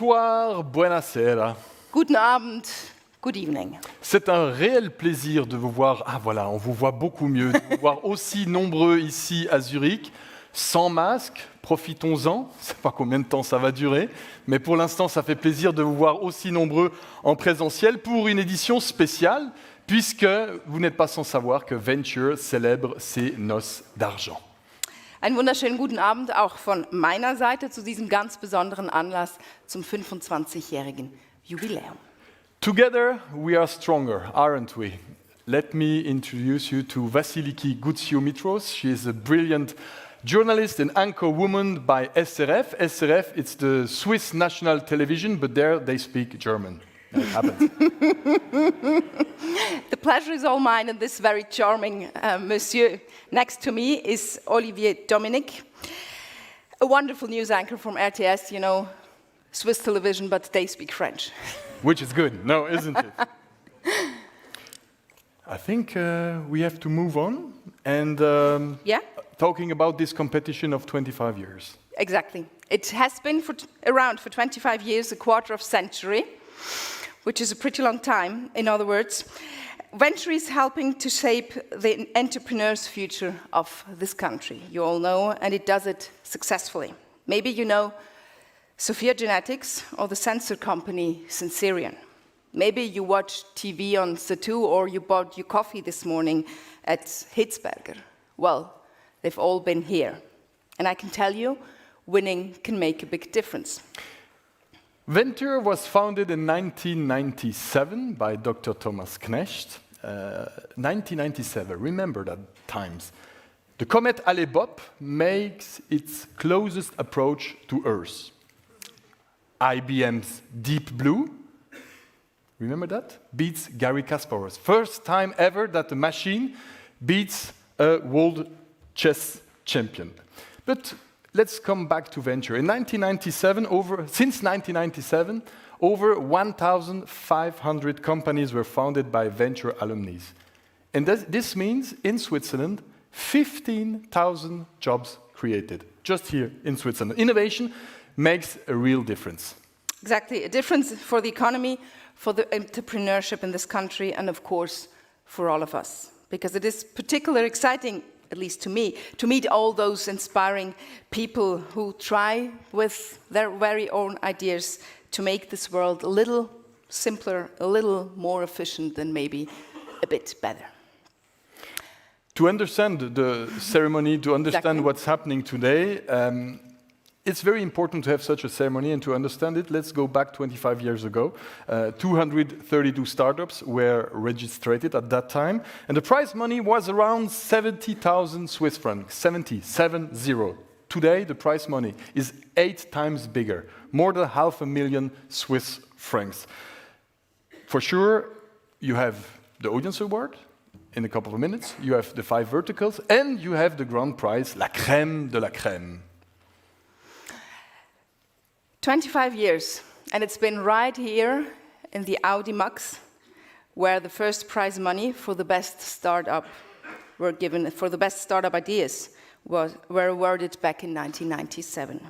Bonsoir, buonasera. Guten Abend, good evening. C'est un réel plaisir de vous voir. Ah voilà, on vous voit beaucoup mieux. De vous voir aussi nombreux ici à Zurich, sans masque. Profitons-en. Je ne sais pas combien de temps ça va durer, mais pour l'instant, ça fait plaisir de vous voir aussi nombreux en présentiel pour une édition spéciale, puisque vous n'êtes pas sans savoir que Venture célèbre ses noces d'argent. Einen wunderschönen guten Abend auch von meiner Seite zu diesem ganz besonderen Anlass zum 25-jährigen Jubiläum. Together we are stronger, aren't we? Let me introduce you to Vasiliki Gutsiou-Mitros. She is a brilliant journalist and anchor woman by SRF. SRF, it's the Swiss national television, but there they speak German. It happens. The pleasure is all mine, and this very charming monsieur next to me is Olivier Dominic, a wonderful news anchor from RTS, you know, Swiss television, but they speak French. Which is good, no, isn't it? I think we have to move on and Yeah? talking about this competition of 25 years. Exactly. It has been around for 25 years, a quarter of a century, which is a pretty long time, in other words. Venture is helping to shape the entrepreneur's future of this country, you all know, and it does it successfully. Maybe you know Sophia Genetics or the sensor company Sensirion. Maybe you watch TV on Satu or you bought your coffee this morning at Hitzberger. Well, they've all been here. And I can tell you, winning can make a big difference. Venture was founded in 1997 by Dr. Thomas Knecht. 1997, remember that times. The comet Hale-Bopp makes its closest approach to Earth. IBM's Deep Blue, remember that? Beats Garry Kasparov. First time ever that a machine beats a world chess champion. But let's come back to Venture. In 1997, since 1997, over 1,500 companies were founded by Venture alumni. And this means, in Switzerland, 15,000 jobs created, just here in Switzerland. Innovation makes a real difference. Exactly, a difference for the economy, for the entrepreneurship in this country, and of course, for all of us. Because it is particularly exciting, at least to me, to meet all those inspiring people who try with their very own ideas to make this world a little simpler, a little more efficient, and maybe a bit better. To understand the ceremony, to understand Exactly. what's happening today, it's very important to have such a ceremony, and to understand it, let's go back 25 years ago. 232 startups were registered at that time, and the prize money was around 70,000 Swiss francs, 70. Today, the prize money is 8 times bigger, more than 500,000 Swiss francs. For sure, you have the audience award in a couple of minutes, you have the 5 verticals, and you have the grand prize, la crème de la crème. 25 years, and it's been right here in the Audi Max, where the first prize money for the best startup were given, for the best startup ideas were awarded back in 1997.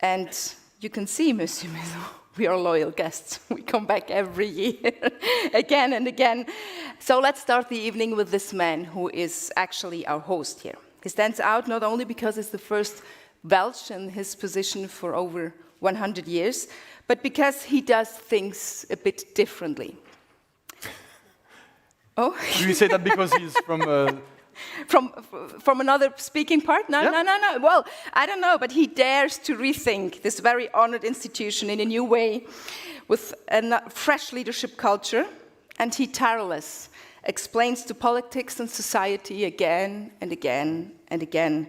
And you can see, Monsieur Maison, we are loyal guests. We come back every year, again and again. So let's start the evening with this man who is actually our host here. He stands out not only because he's the first Belgian in his position for over 100 years, but because he does things a bit differently. Oh? Do you say that because he's From another speaking part? No, Yeah. no. Well, I don't know, but he dares to rethink this very honored institution in a new way with a fresh leadership culture, and he tireless explains to politics and society again and again and again,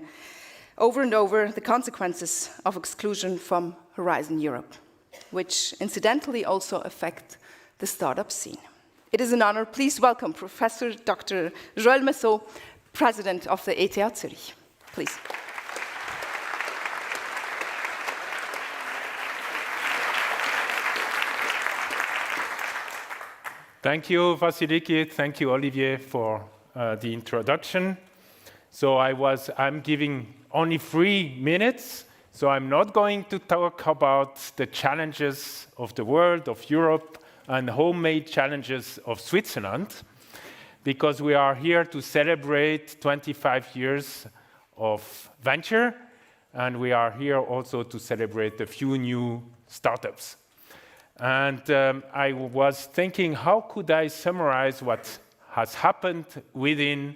over and over, the consequences of exclusion from Horizon Europe, which incidentally also affect the startup scene. It is an honor. Please welcome Professor Dr. Joël Messot, President of the ETH Zurich. Please. Thank you, Vasiliki. Thank you, Olivier, for the introduction. So I'm giving only 3 minutes So I'm not going to talk about the challenges of the world, of Europe, and homemade challenges of Switzerland, because we are here to celebrate 25 years of venture, and we are here also to celebrate a few new startups. And I was thinking, how could I summarize what has happened within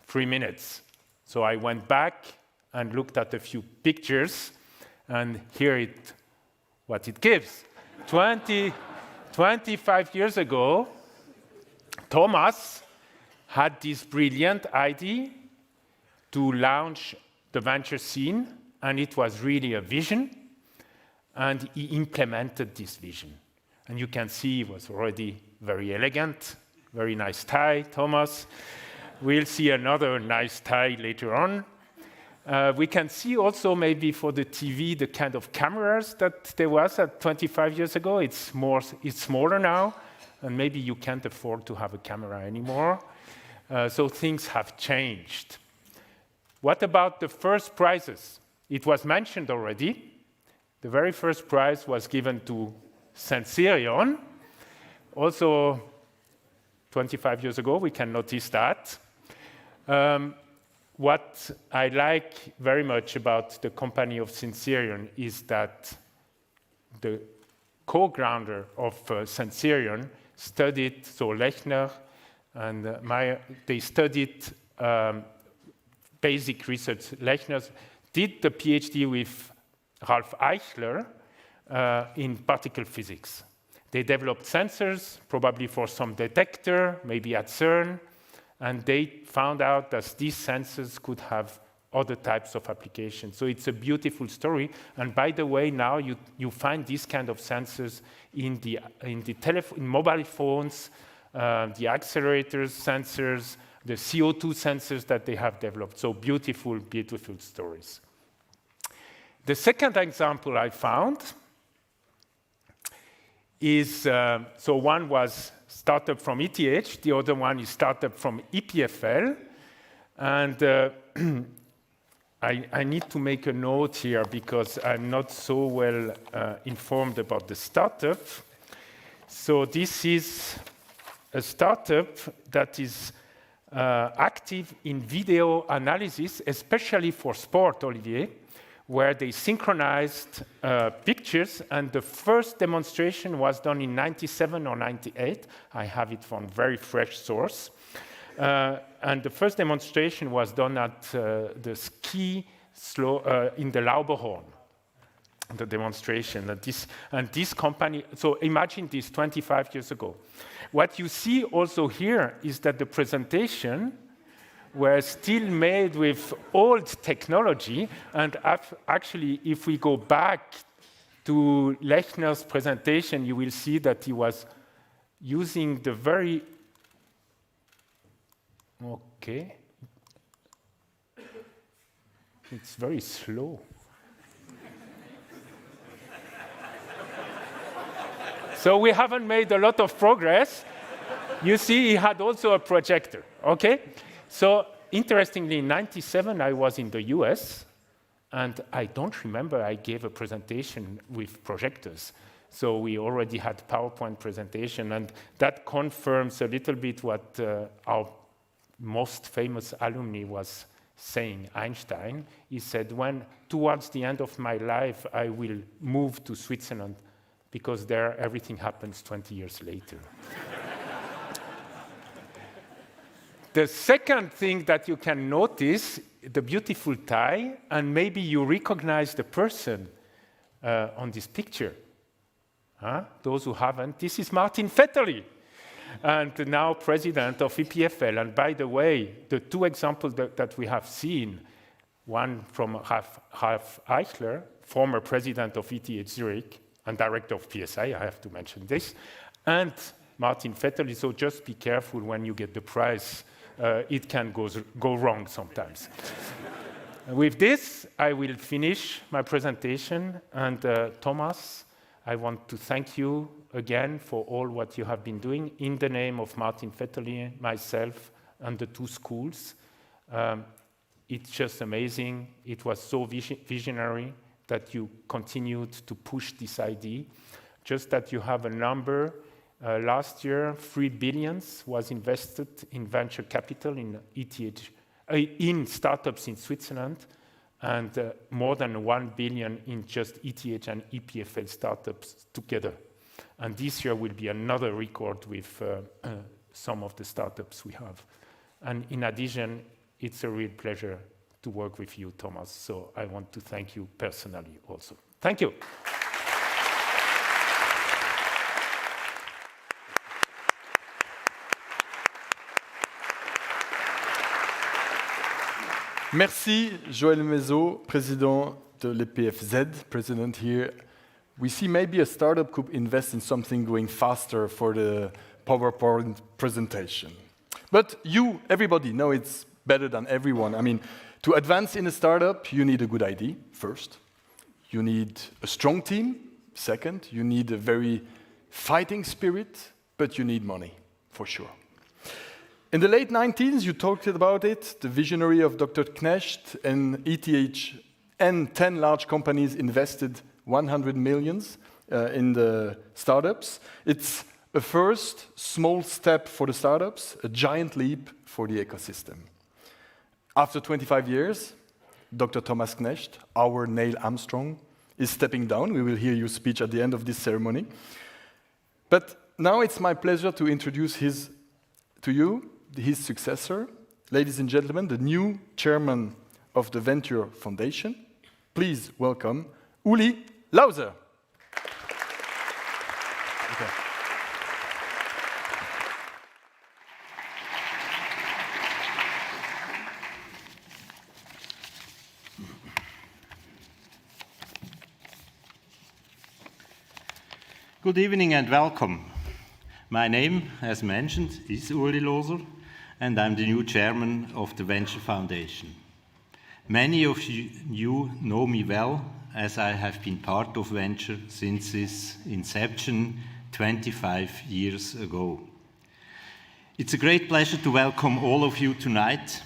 3 minutes? So I went back and looked at a few pictures, and here what it gives. 25 years ago, Thomas had this brilliant idea to launch the venture scene, and it was really a vision, and he implemented this vision. And you can see he was already very elegant, very nice tie, Thomas. We'll see another nice tie later on. We can see also maybe for the TV the kind of cameras that there was at 25 years ago. It's smaller now, and maybe you can't afford to have a camera anymore. So things have changed. What about the first prizes? It was mentioned already. The very first prize was given to Sensirion. Also, 25 years ago, we can notice that. What I like very much about the company of Sensirion is that the co-founder of Sensirion studied, so Lechner and they studied basic research. Lechner did the PhD with Ralph Eichler in particle physics. They developed sensors, probably for some detector, maybe at CERN, and they found out that these sensors could have other types of applications. So it's a beautiful story. And by the way, now you find these kind of sensors in mobile phones, the accelerators sensors, the CO2 sensors that they have developed. So beautiful, beautiful stories. The second example I found is, so one was startup from ETH, the other one is startup from EPFL. And I need to make a note here because I'm not so well informed about the startup. So this is a startup that is active in video analysis, especially for sport, Olivier, where they synchronized pictures, and the first demonstration was done in 97 or 98. I have it from very fresh source. And the first demonstration was done at the ski slope in the Lauberhorn, the demonstration. And this company, so imagine this 25 years ago. What you see also here is that the presentation were still made with old technology. And actually, if we go back to Lechner's presentation, you will see that he was using the very... Okay. It's very slow. So we haven't made a lot of progress. You see, he had also a projector, okay? So interestingly, in 97, I was in the US, and I don't remember I gave a presentation with projectors. So we already had PowerPoint presentation, and that confirms a little bit what our most famous alumni was saying, Einstein. He said, when towards the end of my life, I will move to Switzerland, because there everything happens 20 years later. The second thing that you can notice, the beautiful tie, and maybe you recognize the person on this picture. Those who haven't, this is Martin Vetterli, and now president of EPFL. And by the way, the two examples that we have seen, one from Ralph Eichler, former president of ETH Zurich and director of PSI, I have to mention this, and Martin Vetterli. So just be careful when you get the prize. It can go wrong sometimes. With this, I will finish my presentation. And Thomas, I want to thank you again for all what you have been doing in the name of Martin Vetterli, myself, and the two schools. It's just amazing. It was so visionary that you continued to push this idea. Just that you have a number. Last year, 3 billion was invested in venture capital in ETH, in startups in Switzerland, and more than 1 billion in just ETH and EPFL startups together. And this year will be another record with some of the startups we have. And in addition, it's a real pleasure to work with you, Thomas. So I want to thank you personally also. Thank you. Merci, Joël Mézot, Président de l'EPFZ, President here. We see maybe a startup could invest in something going faster for the PowerPoint presentation. But you, everybody, know it's better than everyone. I mean, to advance in a startup, you need a good idea, first. You need a strong team, second. You need a very fighting spirit, but you need money, for sure. In the late 90s, you talked about it, the visionary of Dr. Knecht and ETH and 10 large companies invested 100 millions in the startups. It's a first small step for the startups, a giant leap for the ecosystem. After 25 years, Dr. Thomas Knecht, our Neil Armstrong, is stepping down. We will hear your speech at the end of this ceremony. But now it's my pleasure to introduce to you his successor, ladies and gentlemen, the new chairman of the Venture Foundation. Please welcome Uli Lauser. Okay. Good evening and welcome. My name, as mentioned, is Uli Lauser, and I'm the new chairman of the Venture Foundation. Many of you know me well, as I have been part of Venture since its inception 25 years ago. It's a great pleasure to welcome all of you tonight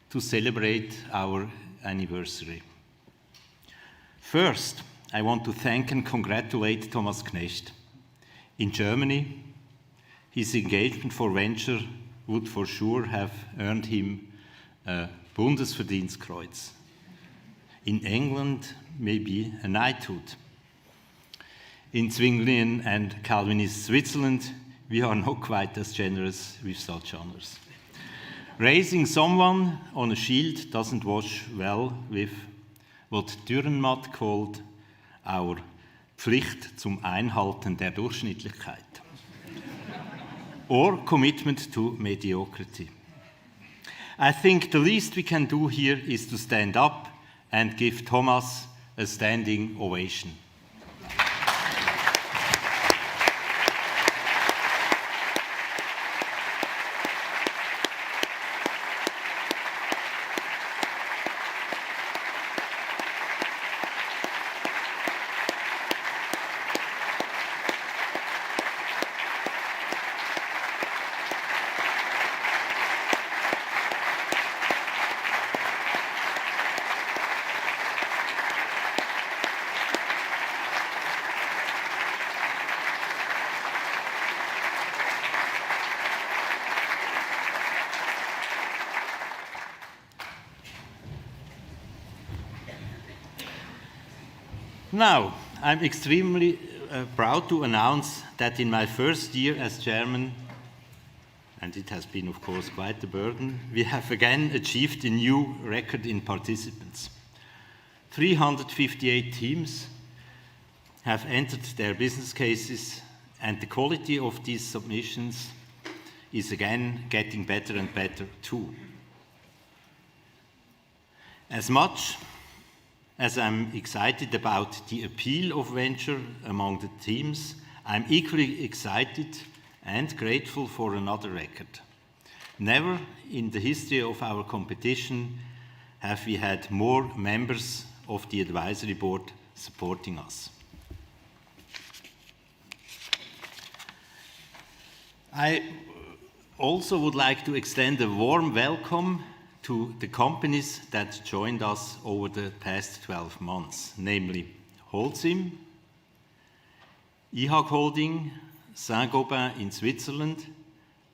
to celebrate our anniversary. First, I want to thank and congratulate Thomas Knecht. In Germany, his engagement for Venture would for sure have earned him a Bundesverdienstkreuz. In England, maybe a knighthood. In Zwinglian and Calvinist Switzerland, we are not quite as generous with such honors. Raising someone on a shield doesn't wash well with what Dürrenmatt called our Pflicht zum Einhalten der Durchschnittlichkeit. Or commitment to mediocrity. I think the least we can do here is to stand up and give Thomas a standing ovation. Now, I'm extremely proud to announce that in my first year as chairman, and it has been, of course, quite a burden, we have again achieved a new record in participants. 358 teams have entered their business cases, and the quality of these submissions is again getting better and better too. As much as I'm excited about the appeal of Venture among the teams, I'm equally excited and grateful for another record. Never in the history of our competition have we had more members of the advisory board supporting us. I also would like to extend a warm welcome to the companies that joined us over the past 12 months, namely Holcim, IHAG Holding, Saint-Gobain in Switzerland,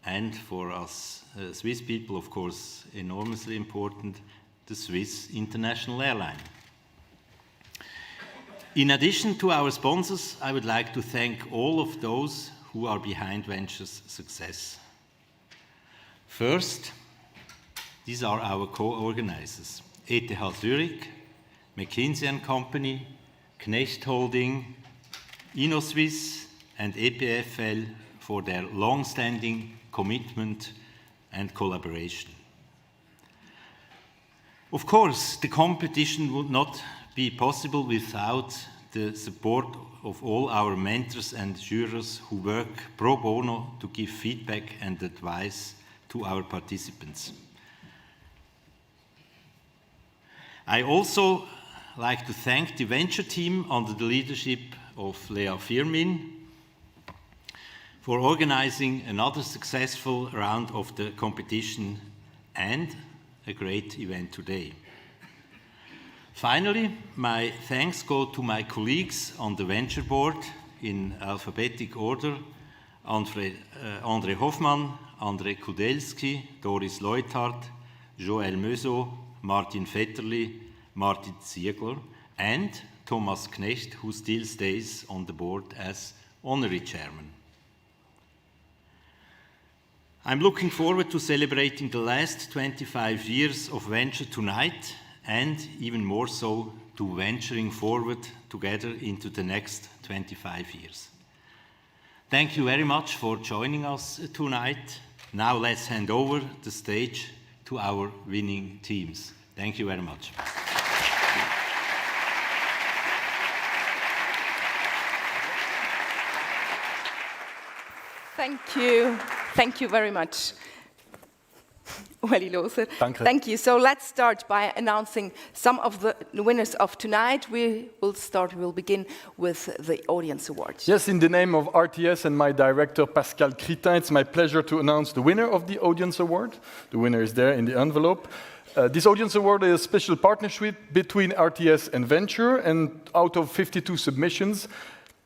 and for us Swiss people, of course, enormously important, the Swiss International Airline. In addition to our sponsors, I would like to thank all of those who are behind Venture's success. First, these are our co-organizers: ETH Zurich, McKinsey & Company, Knecht Holding, InnoSwiss, and EPFL for their long-standing commitment and collaboration. Of course, the competition would not be possible without the support of all our mentors and jurors who work pro bono to give feedback and advice to our participants. I also like to thank the Venture team under the leadership of Lea Firmin for organizing another successful round of the competition and a great event today. Finally, my thanks go to my colleagues on the Venture board in alphabetic order: André Hoffmann, André Kudelski, Doris Leuthard, Joël Meuseau, Martin Vetterli, Martin Ziegler, and Thomas Knecht, who still stays on the board as honorary chairman. I'm looking forward to celebrating the last 25 years of Venture tonight, and even more so to venturing forward together into the next 25 years. Thank you very much for joining us tonight. Now let's hand over the stage to our winning teams. Thank you very much. Thank you. Thank you very much, Ueli Loser. Danke. Thank you. So let's start by announcing some of the winners of tonight. We'll begin with the Audience Awards. Yes, in the name of RTS and my director, Pascal Critin, it's my pleasure to announce the winner of the Audience Award. The winner is there in the envelope. This Audience Award is a special partnership between RTS and Venture, and out of 52 submissions,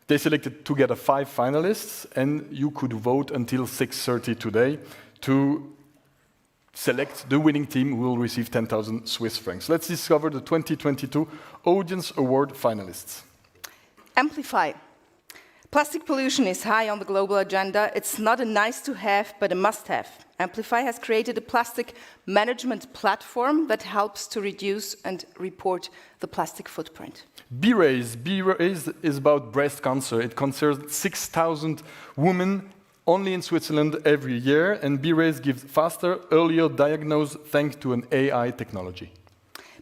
they selected together 5 finalists, and you could vote until 6:30 today to select the winning team who will receive 10,000 Swiss francs. Let's discover the 2022 Audience Award finalists. Amplify. Plastic pollution is high on the global agenda. It's not a nice to have, but a must have. Amplify has created a plastic management platform that helps to reduce and report the plastic footprint. B-Raise. B-Raise is about breast cancer. It concerns 6,000 women only in Switzerland every year, and B-Raise gives faster, earlier diagnosis thanks to an AI technology.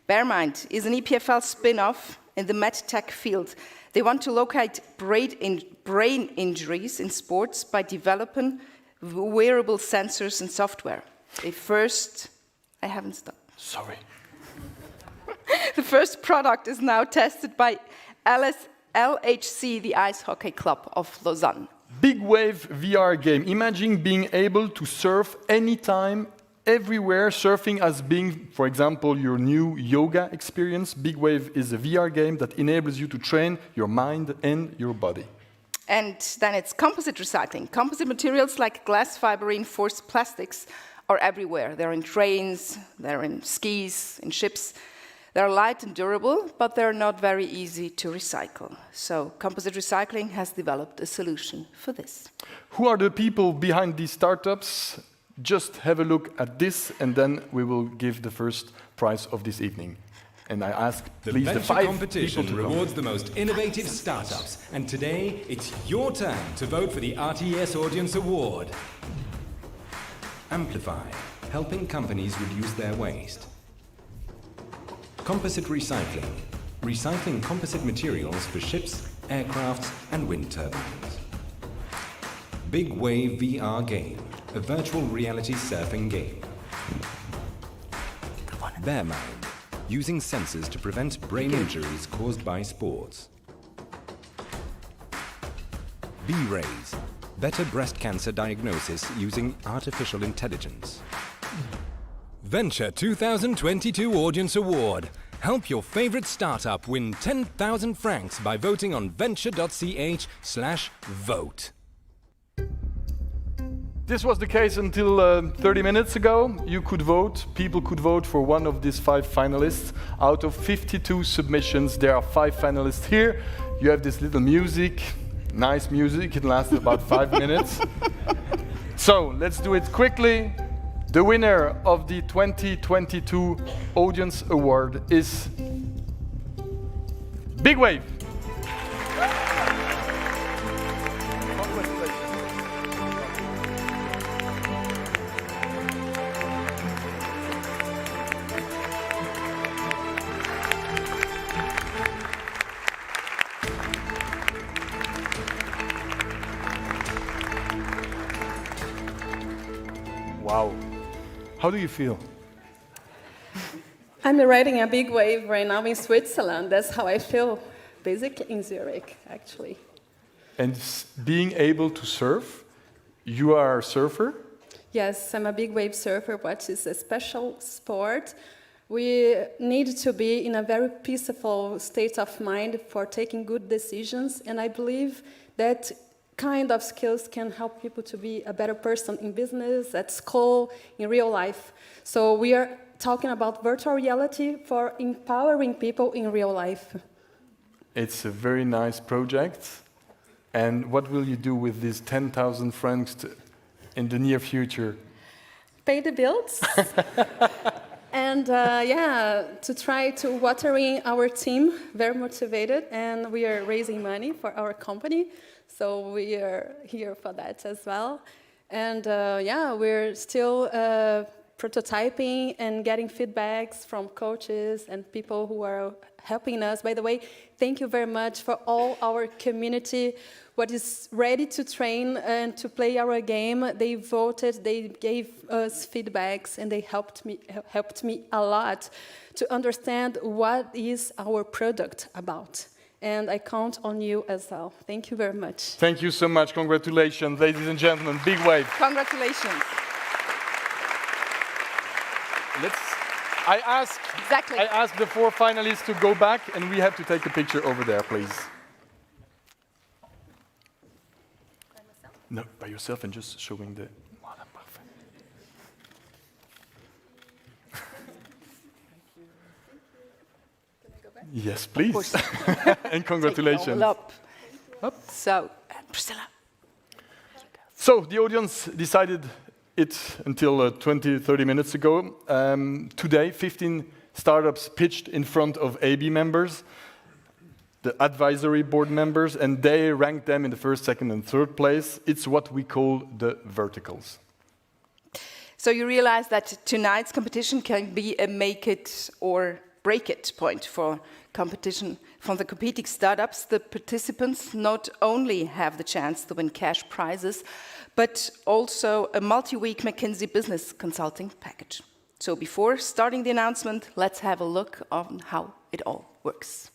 BearMind is an EPFL spin-off in the medtech field. They want to locate brain injuries in sports by developing wearable sensors and software. I haven't stopped. Sorry. The first product is now tested by LHC, the Ice Hockey Club of Lausanne. Big Wave VR game. Imagine being able to surf anytime, everywhere. Surfing as being, for example, your new yoga experience. Big Wave is a VR game that enables you to train your mind and your body. And then it's composite recycling. Composite materials like glass fiber reinforced plastics are everywhere. They're in trains, they're in skis, in ships. They're light and durable, but they're not very easy to recycle. So composite recycling has developed a solution for this. Who are the people behind these startups? Just have a look at this, and then we will give the first prize of this evening. And I ask, please, the 5 competition people to come. rewards the most innovative startups. And today, it's your turn to vote for the RTS Audience Award. Amplify, helping companies reduce their waste. Composite recycling, recycling composite materials for ships, aircrafts, and wind turbines. Big Wave VR game, a virtual reality surfing game. BearMind, using sensors to prevent brain injuries caused by sports. B-Rays, better breast cancer diagnosis using artificial intelligence. Venture 2022 Audience Award. Help your favorite startup win 10,000 francs by voting on venture.ch/vote. This was the case until 30 minutes ago. You could vote, people could vote for one of these 5 finalists. Out of 52 submissions, there are 5 finalists here. You have this little music, nice music, it lasts about 5 minutes. So let's do it quickly. The winner of the 2022 Audience Award is Big Wave. Wow. How do you feel? I'm riding a big wave right now in Switzerland. That's how I feel, basically in Zurich, actually. And being able to surf, you are a surfer? Yes, I'm a big wave surfer, which is a special sport. We need to be in a very peaceful state of mind for taking good decisions, and I believe that kind of skills can help people to be a better person in business, at school, in real life. So we are talking about virtual reality for empowering people in real life. It's a very nice project. And what will you do with these 10,000 francs in the near future? Pay the bills. And to try to watering our team, very motivated, and we are raising money for our company. So we are here for that as well. And we're still prototyping and getting feedbacks from coaches and people who are helping us. By the way, thank you very much for all our community, what is ready to train and to play our game. They voted, they gave us feedbacks, and they helped me a lot to understand what is our product about. And I count on you as well. Thank you very much. Thank you so much. Congratulations, ladies and gentlemen. Big Wave. Congratulations. I asked the 4 finalists to go back, and we have to take a picture over there, please. By myself? No, by yourself and just showing the... Yes, please. And congratulations. Up. So, Priscilla. So the audience decided it until 30 minutes ago. Today, 15 startups pitched in front of AB members, the advisory board members, and they ranked them in the first, second, and third place. It's what we call the verticals. So you realize that tonight's competition can be a make it or break it point for competition. From the competing startups, the participants not only have the chance to win cash prizes, but also a multi-week McKinsey business consulting package. So before starting the announcement, let's have a look on how it all works.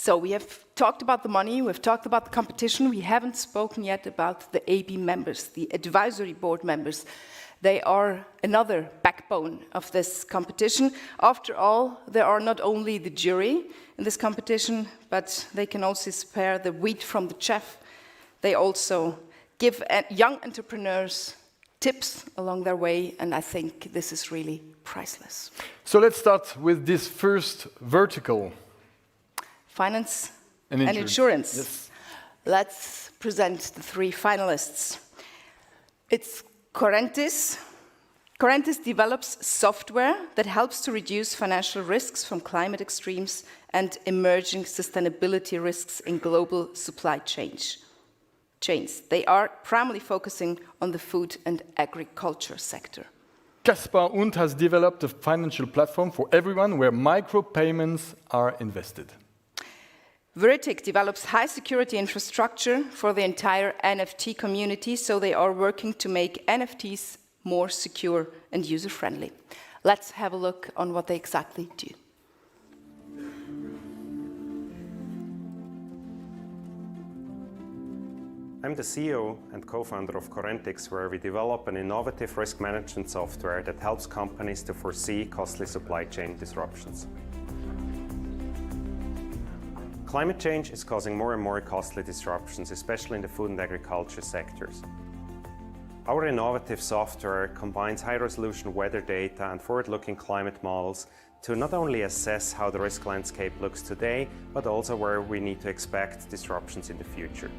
So we have talked about the money, we've talked about the competition, we haven't spoken yet about the AB members, the advisory board members. They are another backbone of this competition. After all, they are not only the jury in this competition, but they can also spare the wheat from the chaff. They also give young entrepreneurs tips along their way, and I think this is really priceless. So let's start with this first vertical. Finance And and insurance. Yes. Let's present the three finalists. It's Correntis. Correntis develops software that helps to reduce financial risks from climate extremes and emerging sustainability risks in global supply chains. They are primarily focusing on the food and agriculture sector. Kaspar Und has developed a financial platform for everyone where micropayments are invested. Veritic develops high-security infrastructure for the entire NFT community, so they are working to make NFTs more secure and user-friendly. Let's have a look on what they exactly do. I'm the CEO and co-founder of Correntix, where we develop an innovative risk management software that helps companies to foresee costly supply chain disruptions. Climate change is causing more and more costly disruptions, especially in the food and agriculture sectors. Our innovative software combines high-resolution weather data and forward-looking climate models to not only assess how the risk landscape looks today, but also where we need to expect disruptions in the future.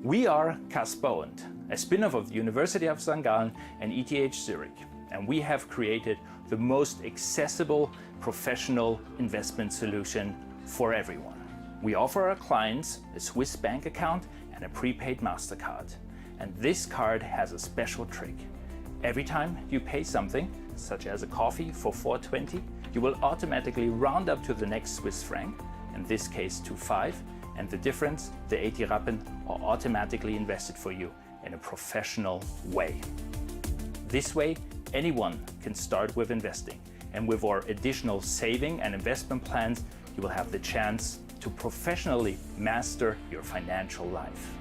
We are Kaspar Und, a spin-off of the University of St. Gallen and ETH Zurich, and we have created the most accessible professional investment solution for everyone. We offer our clients a Swiss bank account and a prepaid MasterCard. And this card has a special trick. Every time you pay something, such as a coffee for 4.20, you will automatically round up to the next Swiss franc, in this case to 5, and the difference, the 80 Rappen, are automatically invested for you in a professional way. This way, anyone can start with investing, and with our additional saving and investment plans, you will have the chance to professionally master your financial life.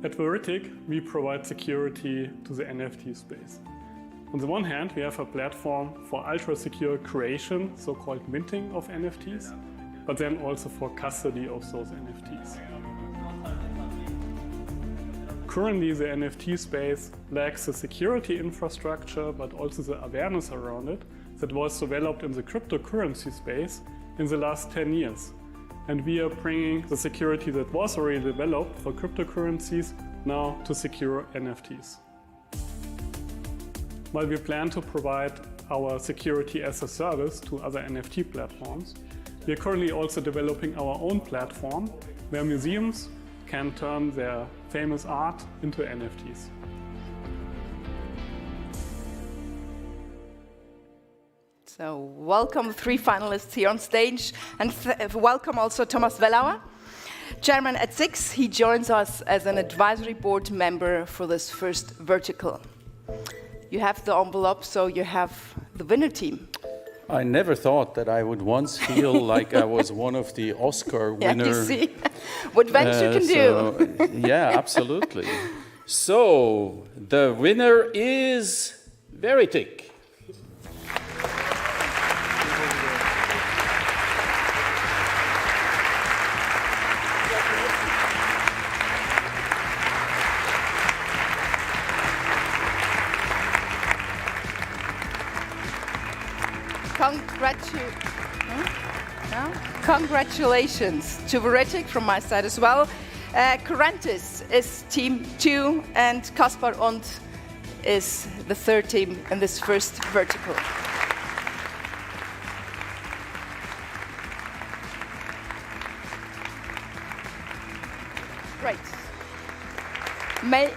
At Veritic, we provide security to the NFT space. On the one hand, we have a platform for ultra-secure creation, so-called minting of NFTs, but then also for custody of those NFTs. Currently, the NFT space lacks the security infrastructure, but also the awareness around it that was developed in the cryptocurrency space in the last 10 years. And we are bringing the security that was already developed for cryptocurrencies now to secure NFTs. While we plan to provide our security as a service to other NFT platforms, we are currently also developing our own platform where museums can turn their famous art into NFTs. So welcome the three finalists here on stage, and welcome also Thomas Wellauer, chairman at SIX. He joins us as an advisory board member for this first vertical. You have the envelope, so you have the winner team. I never thought that I would once feel like I was one of the Oscar winner. Yeah, you see what venture can do. Yeah, absolutely. So the winner is Veritic. Congratulations to Veritic from my side as well. Correntis is team 2 and Kaspar Und is the third team in this first vertical. Great. May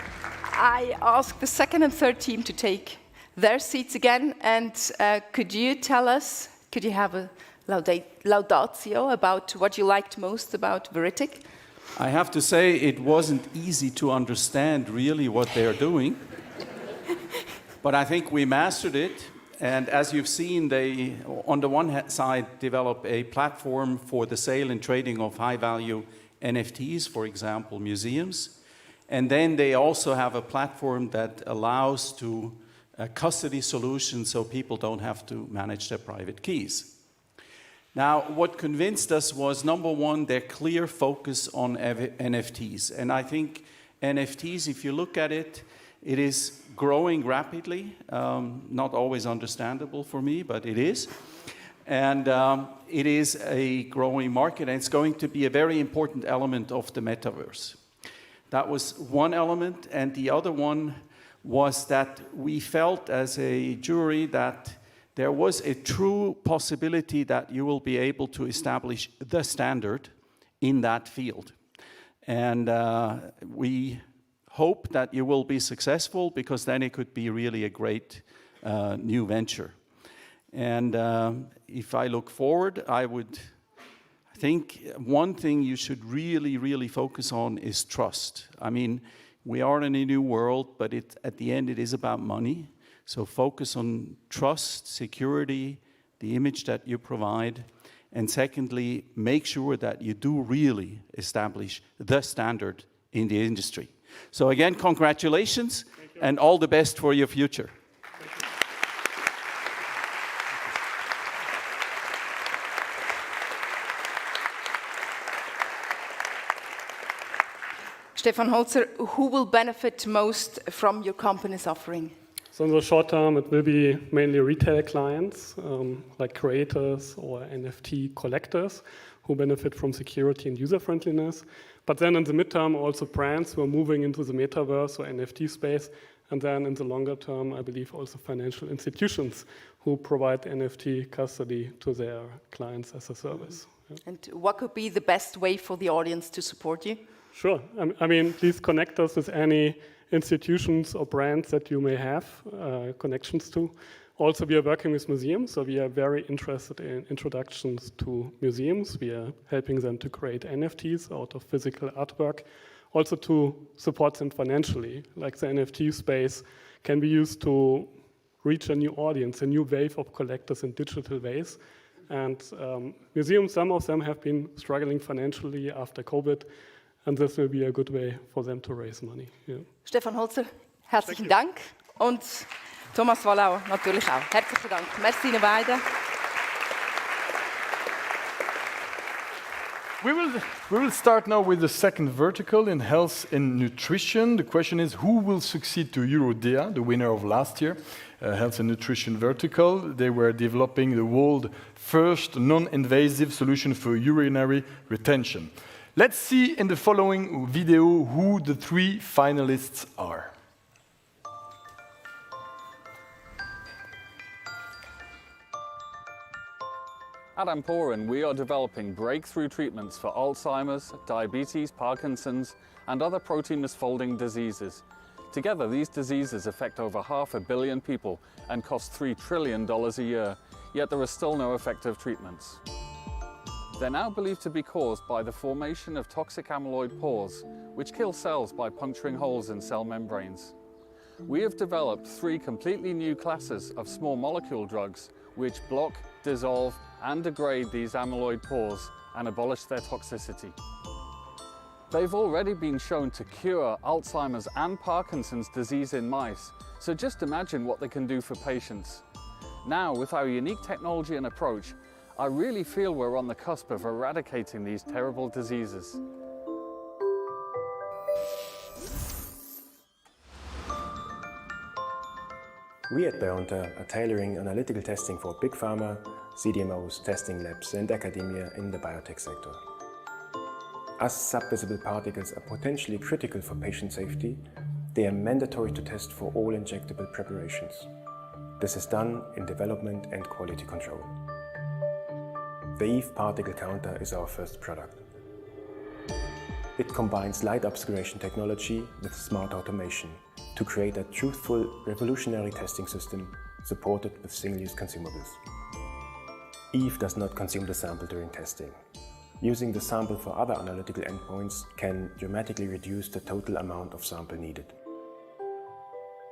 I ask the second and third team to take their seats again, and could you tell us, could you have a laudatio about what you liked most about Veritic? I have to say it wasn't easy to understand really what they are doing, but I think we mastered it. And as you've seen, they, on the one side, develop a platform for the sale and trading of high-value NFTs, for example, museums. And then they also have a platform that allows to custody solution so people don't have to manage their private keys. Now, what convinced us was, number one, their clear focus on NFTs. And I think NFTs, if you look at it, it is growing rapidly, not always understandable for me, but it is. And it is a growing market, and it's going to be a very important element of the metaverse. That was one element, and the other one was that we felt as a jury that there was a true possibility that you will be able to establish the standard in that field. And we hope that you will be successful, because then it could be really a great new venture. And if I look forward, I think one thing you should really, really focus on is trust. I mean, we are in a new world, but at the end it is about money. So focus on trust, security, the image that you provide. And secondly, make sure that you do really establish the standard in the industry. So again, congratulations and all the best for your future. Stefan Holzer, who will benefit most from your company's offering? So in the short term, it will be mainly retail clients, like creators or NFT collectors, who benefit from security and user-friendliness. But then in the midterm, also brands who are moving into the metaverse or NFT space. And then in the longer term, I believe also financial institutions who provide NFT custody to their clients as a service. Yeah. And what could be the best way for the audience to support you? Sure. I mean, please connect us with any institutions or brands that you may have connections to. Also, we are working with museums, so we are very interested in introductions to museums. We are helping them to create NFTs out of physical artwork, also to support them financially. Like the NFT space can be used to reach a new audience, a new wave of collectors in digital ways. And museums, some of them have been struggling financially after COVID, and this will be a good way for them to raise money. Yeah. Stefan Holzer, herzlichen Dank. Und Thomas Wallau natürlich auch. Herzlichen Dank. Merci Ihnen beiden. We will start now with the second vertical in health and nutrition. The question is, who will succeed to Eurodea, the winner of last year, health and nutrition vertical? They were developing the world's first non-invasive solution for urinary retention. Let's see in the following video who the three finalists are. At Amporin, we are developing breakthrough treatments for Alzheimer's, diabetes, Parkinson's, and other protein misfolding diseases. Together, these diseases affect over 500 million people and cost $3 trillion a year, yet there are still no effective treatments. They're now believed to be caused by the formation of toxic amyloid pores, which kill cells by puncturing holes in cell membranes. We have developed 3 completely new classes of small molecule drugs which block, dissolve, and degrade these amyloid pores and abolish their toxicity. They've already been shown to cure Alzheimer's and Parkinson's disease in mice, so just imagine what they can do for patients. Now, with our unique technology and approach, I really feel we're on the cusp of eradicating these terrible diseases. We at BioNTech are tailoring analytical testing for big pharma, CDMOs, testing labs and academia in the biotech sector. As subvisible particles are potentially critical for patient safety, they are mandatory to test for all injectable preparations. This is done in development and quality control. The Eve particle counter is our first product. It combines light obscuration technology with smart automation to create a truthful, revolutionary testing system supported with single-use consumables. Eve does not consume the sample during testing. Using the sample for other analytical endpoints can dramatically reduce the total amount of sample needed.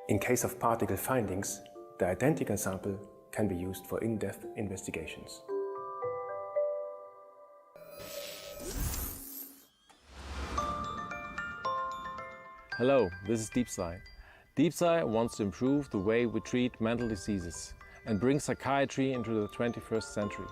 In case of particle findings, the identical sample can be used for in-depth investigations. Hello, this is DeepSlide. DeepSci wants to improve the way we treat mental diseases and bring psychiatry into the 21st century.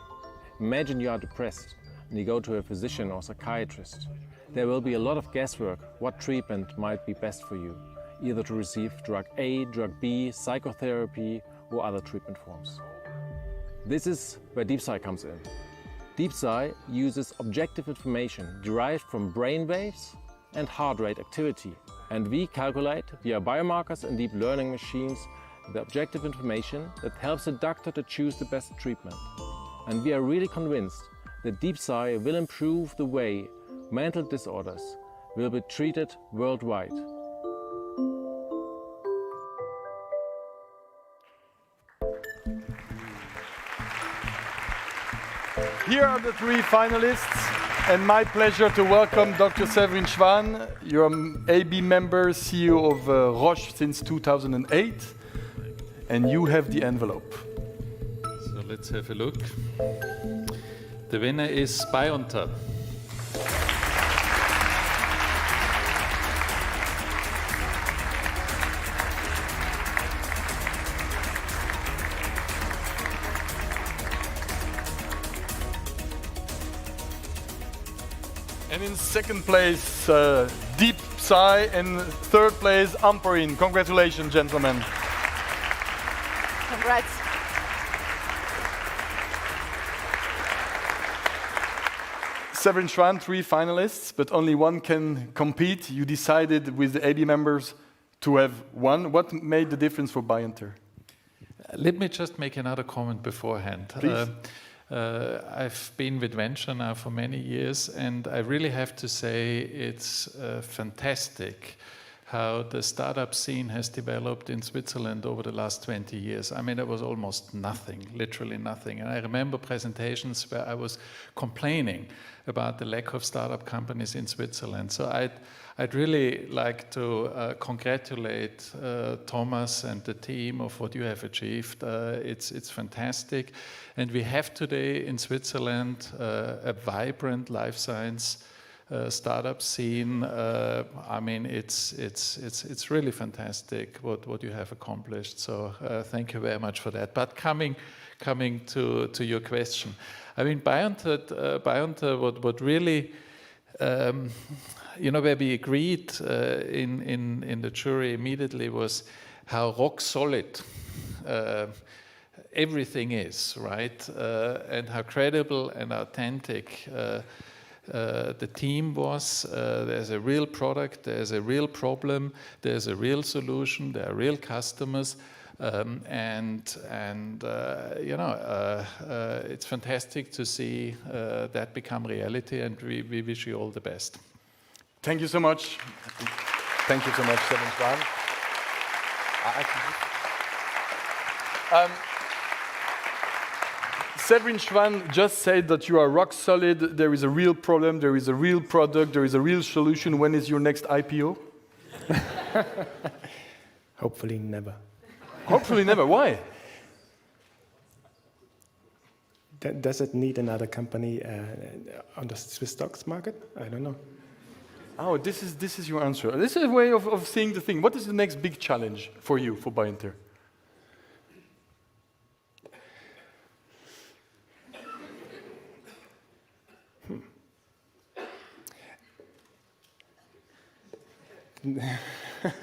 Imagine you are depressed and you go to a physician or psychiatrist. There will be a lot of guesswork what treatment might be best for you, either to receive drug A, drug B, psychotherapy or other treatment forms. This is where DeepSci comes in. DeepSci uses objective information derived from brain waves and heart rate activity, and we calculate via biomarkers and deep learning machines the objective information that helps a doctor to choose the best treatment. And we are really convinced that DeepSci will improve the way mental disorders will be treated worldwide. Here are the three finalists, and my pleasure to welcome Dr. Severin Schwan. You're an AB member, CEO of Roche since 2008, and you have the envelope. So let's have a look. The winner is BioNTech. And in second place, DeepSci, and third place, Amperin. Congratulations, gentlemen. Congrats. Severin Schwan, three finalists, but only one can compete. You decided with the AB members to have one. What made the difference for BioNTech? Let me just make another comment beforehand. Please. I've been with Venture now for many years, and I really have to say it's fantastic how the startup scene has developed in Switzerland over the last 20 years. I mean, there was almost nothing, literally nothing. And I remember presentations where I was complaining about the lack of startup companies in Switzerland. So I'd really like to congratulate Thomas and the team of what you have achieved. It's fantastic. And we have today in Switzerland a vibrant life science startup scene. I mean, it's really fantastic what you have accomplished. So thank you very much for that. But coming to your question, I mean, BioNTech, what really, where we agreed in the jury immediately was how rock solid everything is, right? And how credible and authentic the team was. There's a real product, there's a real problem, there's a real solution, there are real customers, it's fantastic to see that become reality, and we wish you all the best. Thank you so much. Thank you so much, Severin Schwan. Severin Schwan just said that you are rock solid, there is a real problem, there is a real product, there is a real solution. When is your next IPO? Hopefully never. Hopefully never. Why? Does it need another company on the Swiss stocks market? I don't know. Oh, this is your answer. This is a way of seeing the thing. What is the next big challenge for you, for BioNTech?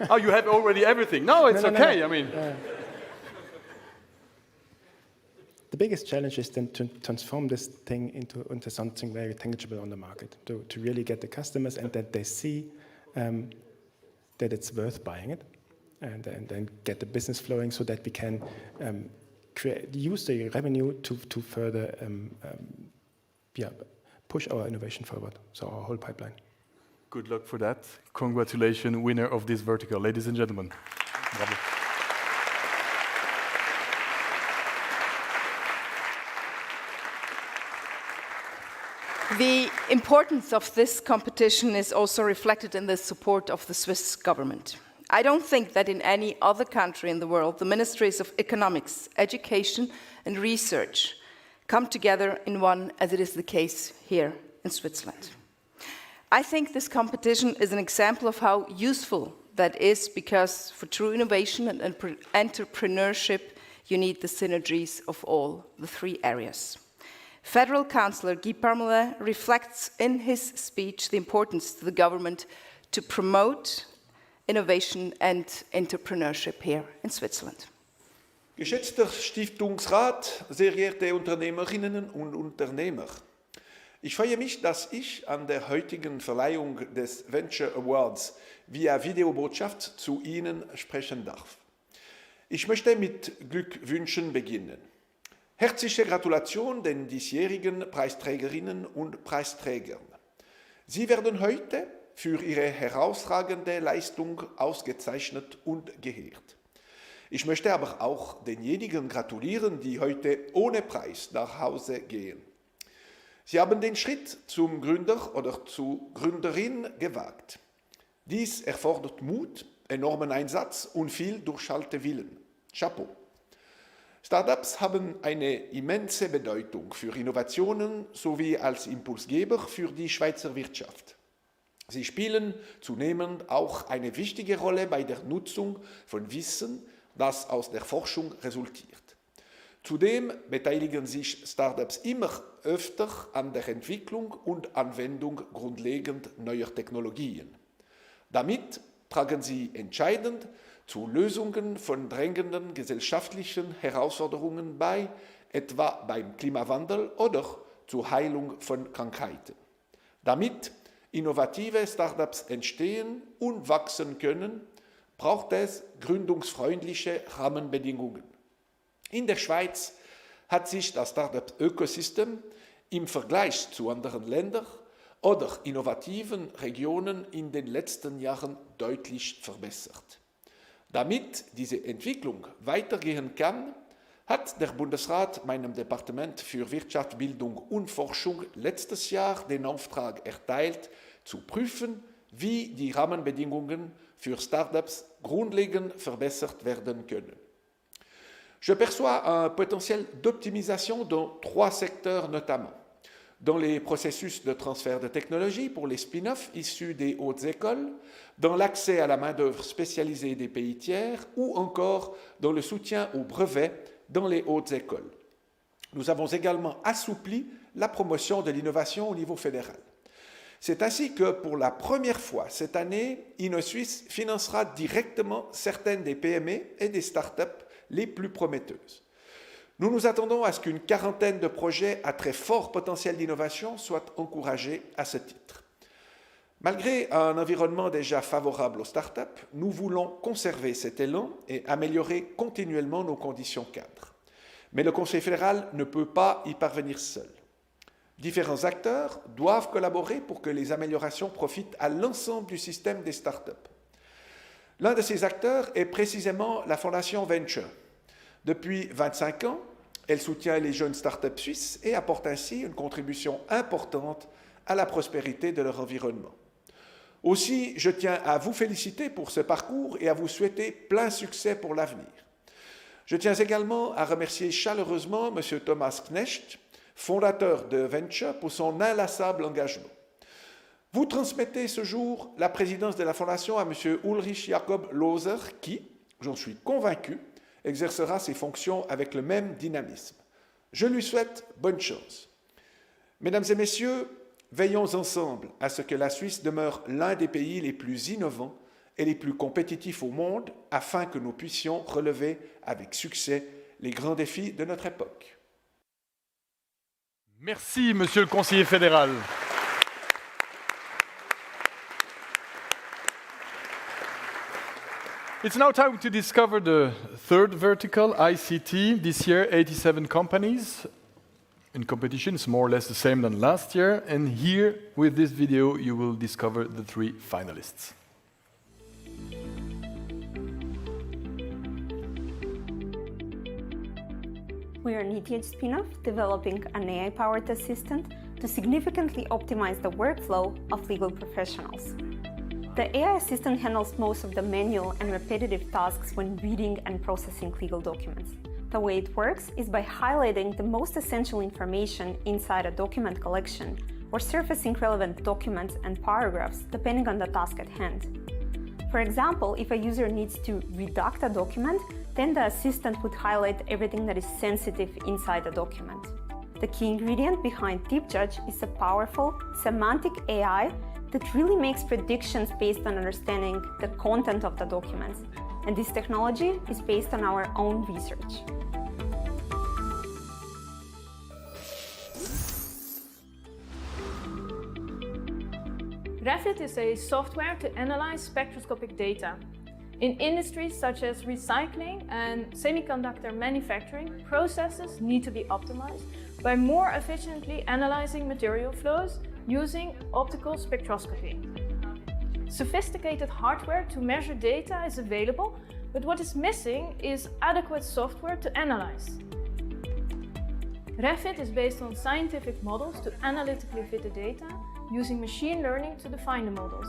Oh, you have already everything. No, it's okay. I mean, the biggest challenge is then to transform this thing into something very tangible on the market, to really get the customers and that they see that it's worth buying it, and then get the business flowing so that we can use the revenue to further push our innovation forward, so our whole pipeline. Good luck for that. Congratulations, winner of this vertical. Ladies and gentlemen. Bravo. The importance of this competition is also reflected in the support of the Swiss government. I don't think that in any other country in the world, the ministries of economics, education, and research come together in one, as it is the case here in Switzerland. I think this competition is an example of how useful That is because for true innovation and entrepreneurship, you need the synergies of all the three areas. Federal Councillor Guy Parmelin reflects in his speech the importance to the government to promote innovation and entrepreneurship here in Switzerland. Geschätzter Stiftungsrat, sehr geehrte Unternehmerinnen und Unternehmer, ich freue mich, dass ich an der heutigen Verleihung des Venture Awards via Videobotschaft zu Ihnen sprechen darf. Ich möchte mit Glückwünschen beginnen. Herzliche Gratulation den diesjährigen Preisträgerinnen und Preisträgern. Sie werden heute für ihre herausragende Leistung ausgezeichnet und geehrt. Ich möchte aber auch denjenigen gratulieren, die heute ohne Preis nach Hause gehen. Sie haben den Schritt zum Gründer oder zur Gründerin gewagt. Dies erfordert Mut, enormen Einsatz und viel Durchhaltewillen. Chapeau. Startups haben eine immense Bedeutung für Innovationen sowie als Impulsgeber für die Schweizer Wirtschaft. Sie spielen zunehmend auch eine wichtige Rolle bei der Nutzung von Wissen, das aus der Forschung resultiert. Zudem beteiligen sich Startups immer öfter an der Entwicklung und Anwendung grundlegend neuer Technologien. Damit tragen sie entscheidend zu Lösungen von drängenden gesellschaftlichen Herausforderungen bei, etwa beim Klimawandel oder zur Heilung von Krankheiten. Damit innovative Startups entstehen und wachsen können, braucht es gründungsfreundliche Rahmenbedingungen. In der Schweiz hat sich das Startup-Ökosystem im Vergleich zu anderen Ländern oder innovativen Regionen in den letzten Jahren deutlich verbessert. Damit diese Entwicklung weitergehen kann, hat der Bundesrat meinem Departement für Wirtschaft, Bildung und Forschung letztes Jahr den Auftrag erteilt, zu prüfen, wie die Rahmenbedingungen für Startups grundlegend verbessert werden können. Je perçois un potentiel d'optimisation dans 3 secteurs notamment. Dans les processus de transfert de technologie pour les spin-offs issus des hautes écoles, dans l'accès à la main-d'œuvre spécialisée des pays tiers ou encore dans le soutien aux brevets dans les hautes écoles. Nous avons également assoupli la promotion de l'innovation au niveau fédéral. C'est ainsi que, pour la première fois cette année, InnoSuisse financera directement certaines des PME et des startups les plus prometteuses. Nous nous attendons à ce qu'une quarantaine de projets à très fort potentiel d'innovation soient encouragés à ce titre. Malgré un environnement déjà favorable aux startups, nous voulons conserver cet élan et améliorer continuellement nos conditions cadres. Mais le Conseil fédéral ne peut pas y parvenir seul. Différents acteurs doivent collaborer pour que les améliorations profitent à l'ensemble du système des startups. L'un de ces acteurs est précisément la Fondation Venture. Depuis 25 ans, elle soutient les jeunes startups suisses et apporte ainsi une contribution importante à la prospérité de leur environnement. Aussi, je tiens à vous féliciter pour ce parcours et à vous souhaiter plein succès pour l'avenir. Je tiens également à remercier chaleureusement M. Thomas Knecht, fondateur de Venture, pour son inlassable engagement. Vous transmettez ce jour la présidence de la Fondation à M. Ulrich Jakob Loser qui, j'en suis convaincu, exercera ses fonctions avec le même dynamisme. Je lui souhaite bonne chance. Mesdames et messieurs, veillons ensemble à ce que la Suisse demeure l'un des pays les plus innovants et les plus compétitifs au monde afin que nous puissions relever avec succès les grands défis de notre époque. Merci, monsieur le conseiller fédéral. It's now time to discover the third vertical, ICT. This year, 87 companies in competition. It's more or less the same than last year. And here, with this video, you will discover the 3 finalists. We are an ETH spin-off developing an AI-powered assistant to significantly optimize the workflow of legal professionals. The AI assistant handles most of the manual and repetitive tasks when reading and processing legal documents. The way it works is by highlighting the most essential information inside a document collection or surfacing relevant documents and paragraphs depending on the task at hand. For example, if a user needs to redact a document, then the assistant would highlight everything that is sensitive inside the document. The key ingredient behind DeepJudge is a powerful semantic AI that really makes predictions based on understanding the content of the documents. And this technology is based on our own research. Refit is a software to analyze spectroscopic data. In industries such as recycling and semiconductor manufacturing, processes need to be optimized by more efficiently analyzing material flows using optical spectroscopy. Sophisticated hardware to measure data is available, but what is missing is adequate software to analyze. Refit is based on scientific models to analytically fit the data, using machine learning to define the models.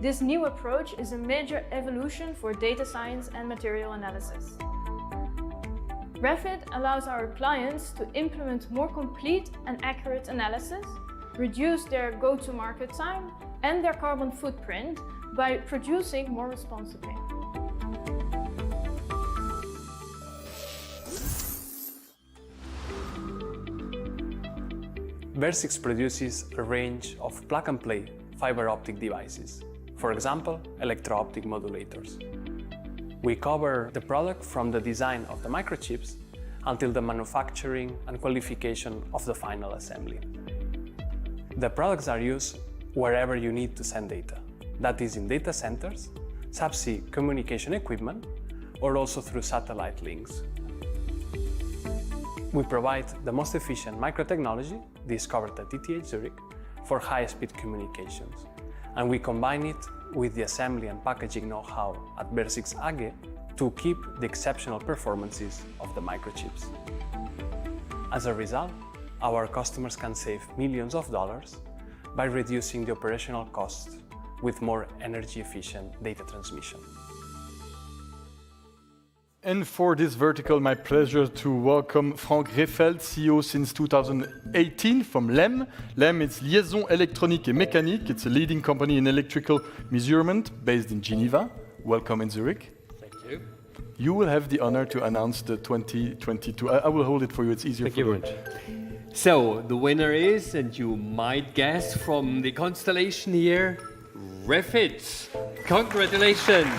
This new approach is a major evolution for data science and material analysis. Refit allows our clients to implement more complete and accurate analysis, reduce their go-to-market time and their carbon footprint by producing more responsibly. Versix produces a range of plug-and-play fiber optic devices, for example, electro-optic modulators. We cover the product from the design of the microchips until the manufacturing and qualification of the final assembly. The products are used wherever you need to send data, that is in data centers, subsea communication equipment, or also through satellite links. We provide the most efficient microtechnology discovered at ETH Zurich for high-speed communications, and we combine it with the assembly and packaging know-how at Versix AG to keep the exceptional performances of the microchips. As a result, our customers can save millions of dollars by reducing the operational costs with more energy-efficient data transmission. And for this vertical, my pleasure to welcome Frank Rehfeld, CEO since 2018 from LEM. LEM is Liaison Électronique et Mécanique. It's a leading company in electrical measurement based in Geneva. Welcome in Zurich. Thank you. You will have the honor to announce the 2022. I will hold it for you, it's easier for you. So, the winner is, and you might guess from the constellation here, Refit. Congratulations.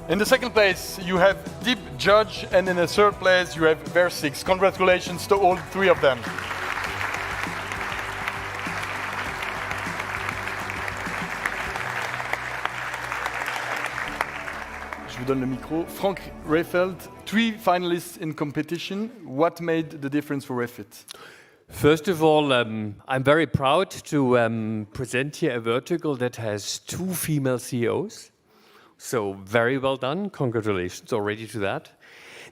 In the second place, you have DeepJudge, and in the third place, you have Versix. Congratulations to all three of them. Je vous donne le micro. Frank Rehfeld, 3 finalists in competition. What made the difference for Refit? First of all, I'm very proud to present here a vertical that has 2 female CEOs. So very well done. Congratulations already to that.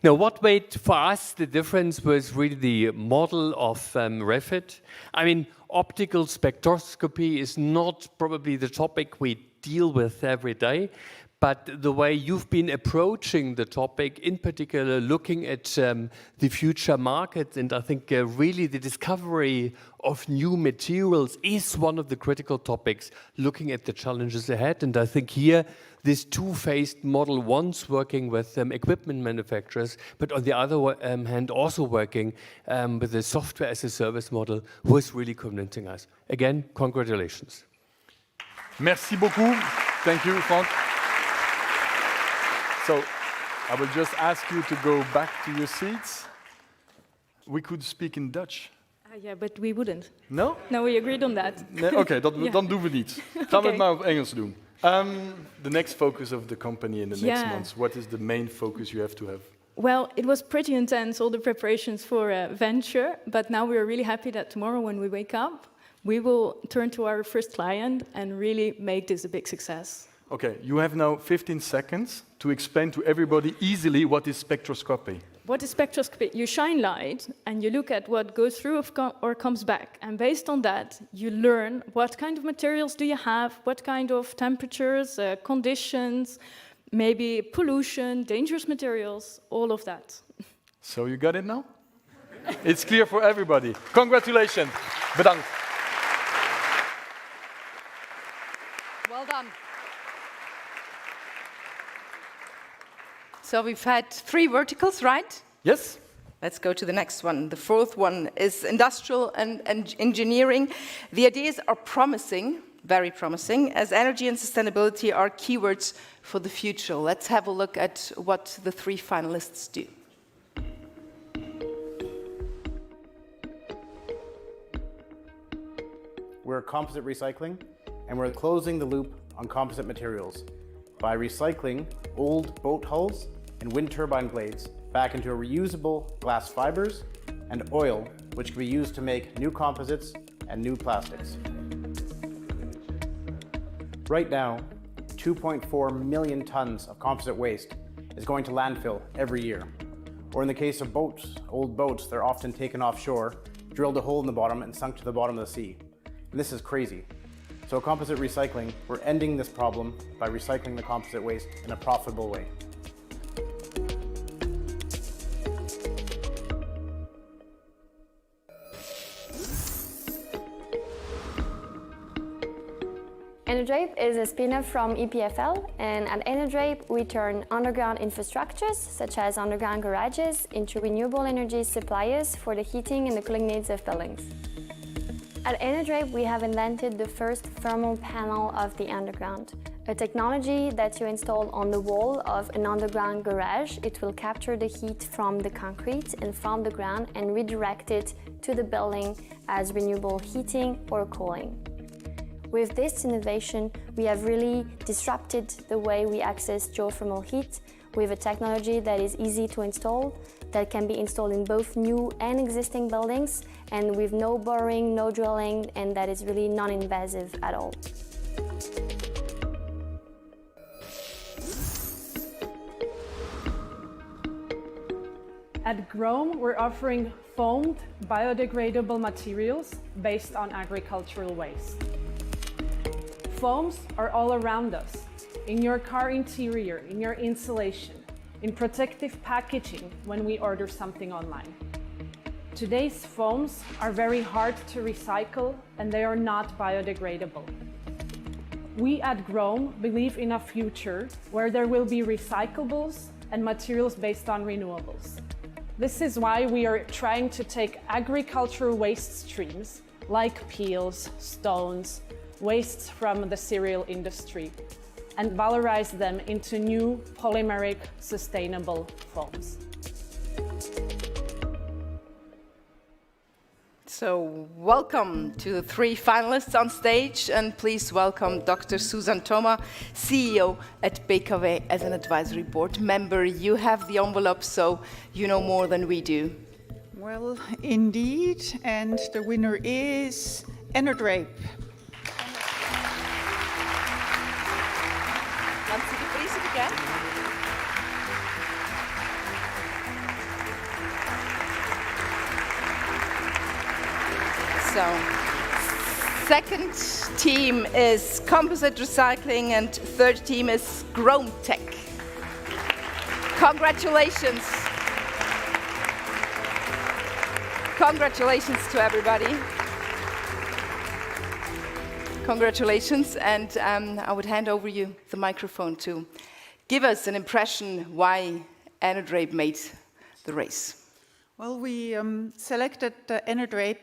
Now, what made for us the difference was really the model of Refit. I mean, optical spectroscopy is not probably the topic we deal with every day, but the way you've been approaching the topic, in particular looking at the future market, and I think really the discovery of new materials is one of the critical topics, looking at the challenges ahead. And I think here, this two-phased model, once working with equipment manufacturers, but on the other hand also working with the software as a service model, was really convincing us. Again, congratulations. Merci beaucoup. Thank you, Frank. So, I will just ask you to go back to your seats. We could speak in Dutch. Yeah, but we wouldn't. No? No, we agreed on that. Nee, Oké, dan doen we niet. Gaan we het maar op Engels doen. The next focus of the company in the next months, what is the main focus you have to have? Well, it was pretty intense, all the preparations for a venture, but now we are really happy that tomorrow when we wake up, we will turn to our first client and really make this a big success. Okay, you have now 15 seconds to explain to everybody easily what is spectroscopy. what is spectroscopy? You shine light and you look at what goes through or comes back. And based on that, you learn what kind of materials do you have, what kind of temperatures, conditions, maybe pollution, dangerous materials, all of that. So you got it now? It's clear for everybody. Congratulations. Bedankt. Well done. So we've had 3 verticals, right? Yes. Let's go to the next one. The 4th one is industrial and engineering. The ideas are promising, very promising, as energy and sustainability are keywords for the future. Let's have a look at what the 3 finalists do. We're composite recycling, and we're closing the loop on composite materials by recycling old boat hulls and wind turbine blades back into reusable glass fibers and oil, which can be used to make new composites and new plastics. Right now, 2.4 million tons of composite waste is going to landfill every year. Or in the case of boats, old boats, they're often taken offshore, drilled a hole in the bottom and sunk to the bottom of the sea. And this is crazy. So composite recycling, we're ending this problem by recycling the composite waste in a profitable way. Enerdrape is a spin-off from EPFL, and at Enerdrape we turn underground infrastructures, such as underground garages, into renewable energy suppliers for the heating and the cooling needs of buildings. At Enerdrape we have invented the first thermal panel of the underground, a technology that you install on the wall of an underground garage. It will capture the heat from the concrete and from the ground and redirect it to the building as renewable heating or cooling. With this innovation, we have really disrupted the way we access geothermal heat with a technology that is easy to install, that can be installed in both new and existing buildings, and with no boring, no drilling, and that is really non-invasive at all. At Grohm, we're offering foamed, biodegradable materials based on agricultural waste. Foams are all around us, in your car interior, in your insulation, in protective packaging when we order something online. Today's foams are very hard to recycle and they are not biodegradable. We at Grohm believe in a future where there will be recyclables and materials based on renewables. This is why we are trying to take agricultural waste streams like peels, stones, wastes from the cereal industry, and valorize them into new polymeric sustainable foams. So welcome to the 3 finalists on stage, and please welcome Dr. Susan Thoma, CEO at BKW as an advisory board member. You have the envelope, so you know more than we do. Well, indeed, and the winner is Enerdrape. Laten Sie die prijzen bekijken. So, second team is composite recycling and third team is Grohm Tech. Congratulations. Congratulations to everybody. Congratulations, and I would hand over you the microphone to give us an impression why Enerdrape made the race. Well, we selected Enerdrape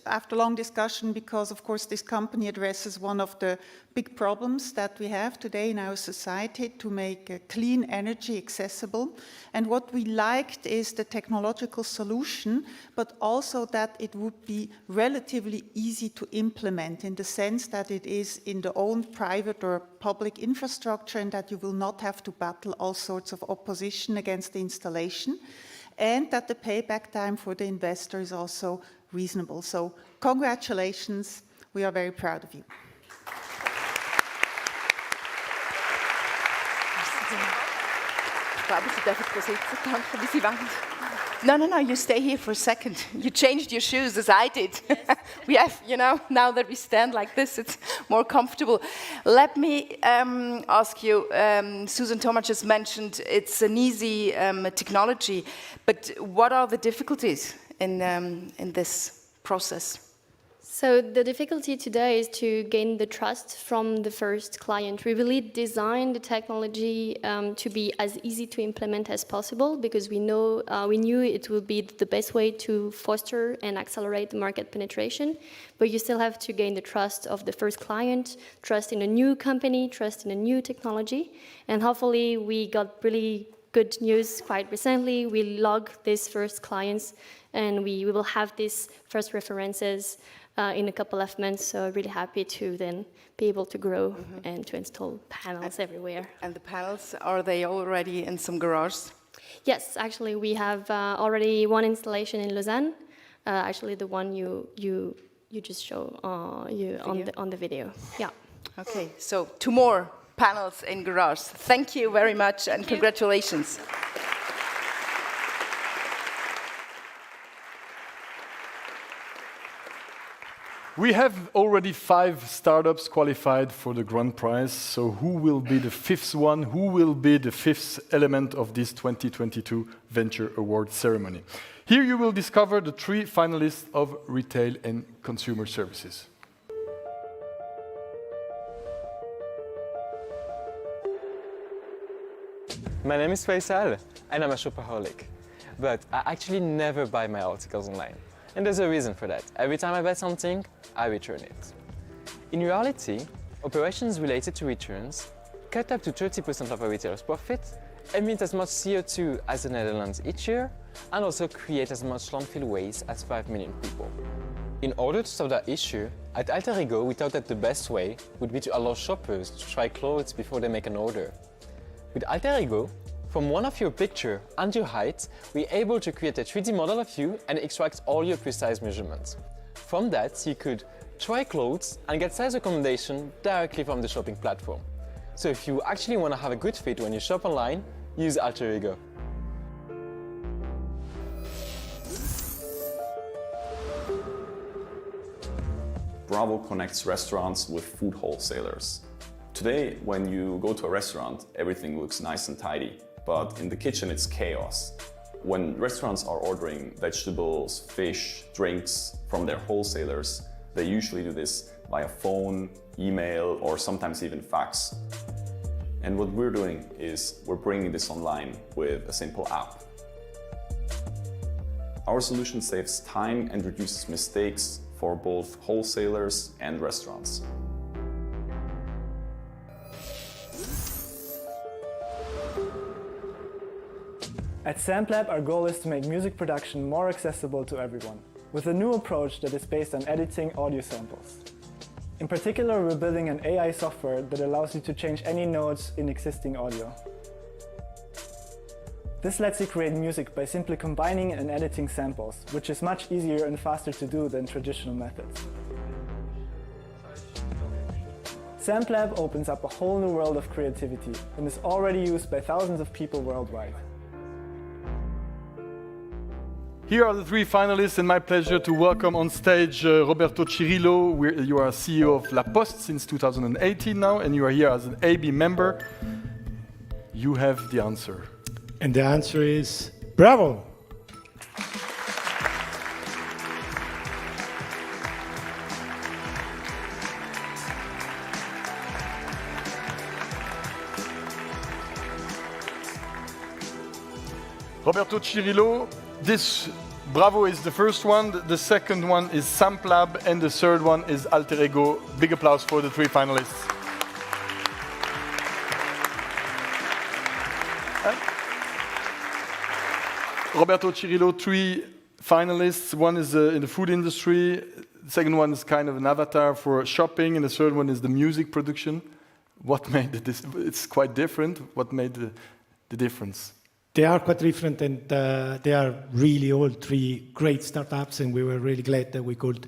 after long discussion because, of course, this company addresses one of the big problems that we have today in our society to make clean energy accessible. And what we liked is the technological solution, but also that it would be relatively easy to implement in the sense that it is in the own private or public infrastructure and that you will not have to battle all sorts of opposition against the installation, and that the payback time for the investor is also reasonable. So congratulations, we are very proud of you. glaube, Sie dürfen sitzen. Danke, wie Sie wollen. No, you stay here for a second. You changed your shoes as I did. We have, now that we stand like this, it's more comfortable. Let me ask you, Susan Thomas just mentioned it's an easy technology, but what are the difficulties in this process? So the difficulty today is to gain the trust from the first client. We really designed the technology to be as easy to implement as possible because we knew it would be the best way to foster and accelerate the market penetration. But you still have to gain the trust of the first client, trust in a new company, trust in a new technology. And hopefully we got really good news quite recently. We log these first clients and we will have these first references in a couple of months, so really happy to then be able to grow and to install panels everywhere. And the panels, are they already in some garages? Yes, actually we have already one installation in Lausanne, actually the one you just show on the video. Yeah. Okay, so 2 more panels in garages. Thank you very much and congratulations. We have already 5 startups qualified for the grand prize. So who will be the 5th one? Who will be the 5th element of this 2022 Venture Award ceremony? Here you will discover the 3 finalists of retail and consumer services. My name is Faisal and I'm a shopaholic, but I actually never buy my articles online. And there's a reason for that. Every time I buy something, I return it. In reality, operations related to returns cut up to 30% of a retailer's profit, emit as much CO2 as the Netherlands each year, and also create as much landfill waste as 5 million people. In order to solve that issue, at Alter Ego we thought that the best way would be to allow shoppers to try clothes before they make an order. With Alter Ego, from one of your picture and your height, we're able to create a 3D model of you and extract all your precise measurements. From that, you could try clothes and get size recommendation directly from the shopping platform. So if you actually want to have a good fit when you shop online, use Alter Ego. Bravo connects restaurants with food wholesalers. Today, when you go to a restaurant, everything looks nice and tidy. But in the kitchen, it's chaos. When restaurants are ordering vegetables, fish, drinks from their wholesalers, they usually do this via phone, email, or sometimes even fax. And what we're doing is we're bringing this online with a simple app. Our solution saves time and reduces mistakes for both wholesalers and restaurants. At SampLab, our goal is to make music production more accessible to everyone, with a new approach that is based on editing audio samples. In particular, we're building an AI software that allows you to change any notes in existing audio. This lets you create music by simply combining and editing samples, which is much easier and faster to do than traditional methods. SampLab opens up a whole new world of creativity and is already used by thousands of people worldwide. Here are the 3 finalists, and my pleasure to welcome on stage Roberto Cirillo. You are CEO of La Poste since 2018 now, and you are here as an AB member. You have the answer. And the answer is bravo! Roberto Cirillo, this Bravo is the first one, the second one is SampLab, and the third one is Alter Ego. Big applause for the 3 finalists. Roberto Cirillo, 3 finalists. One is in the food industry, the second one is kind of an avatar for shopping, and the third one is the music production. What made this? It's quite different. What made the difference? They are quite different, and they are really all 3 great startups, and we were really glad that we could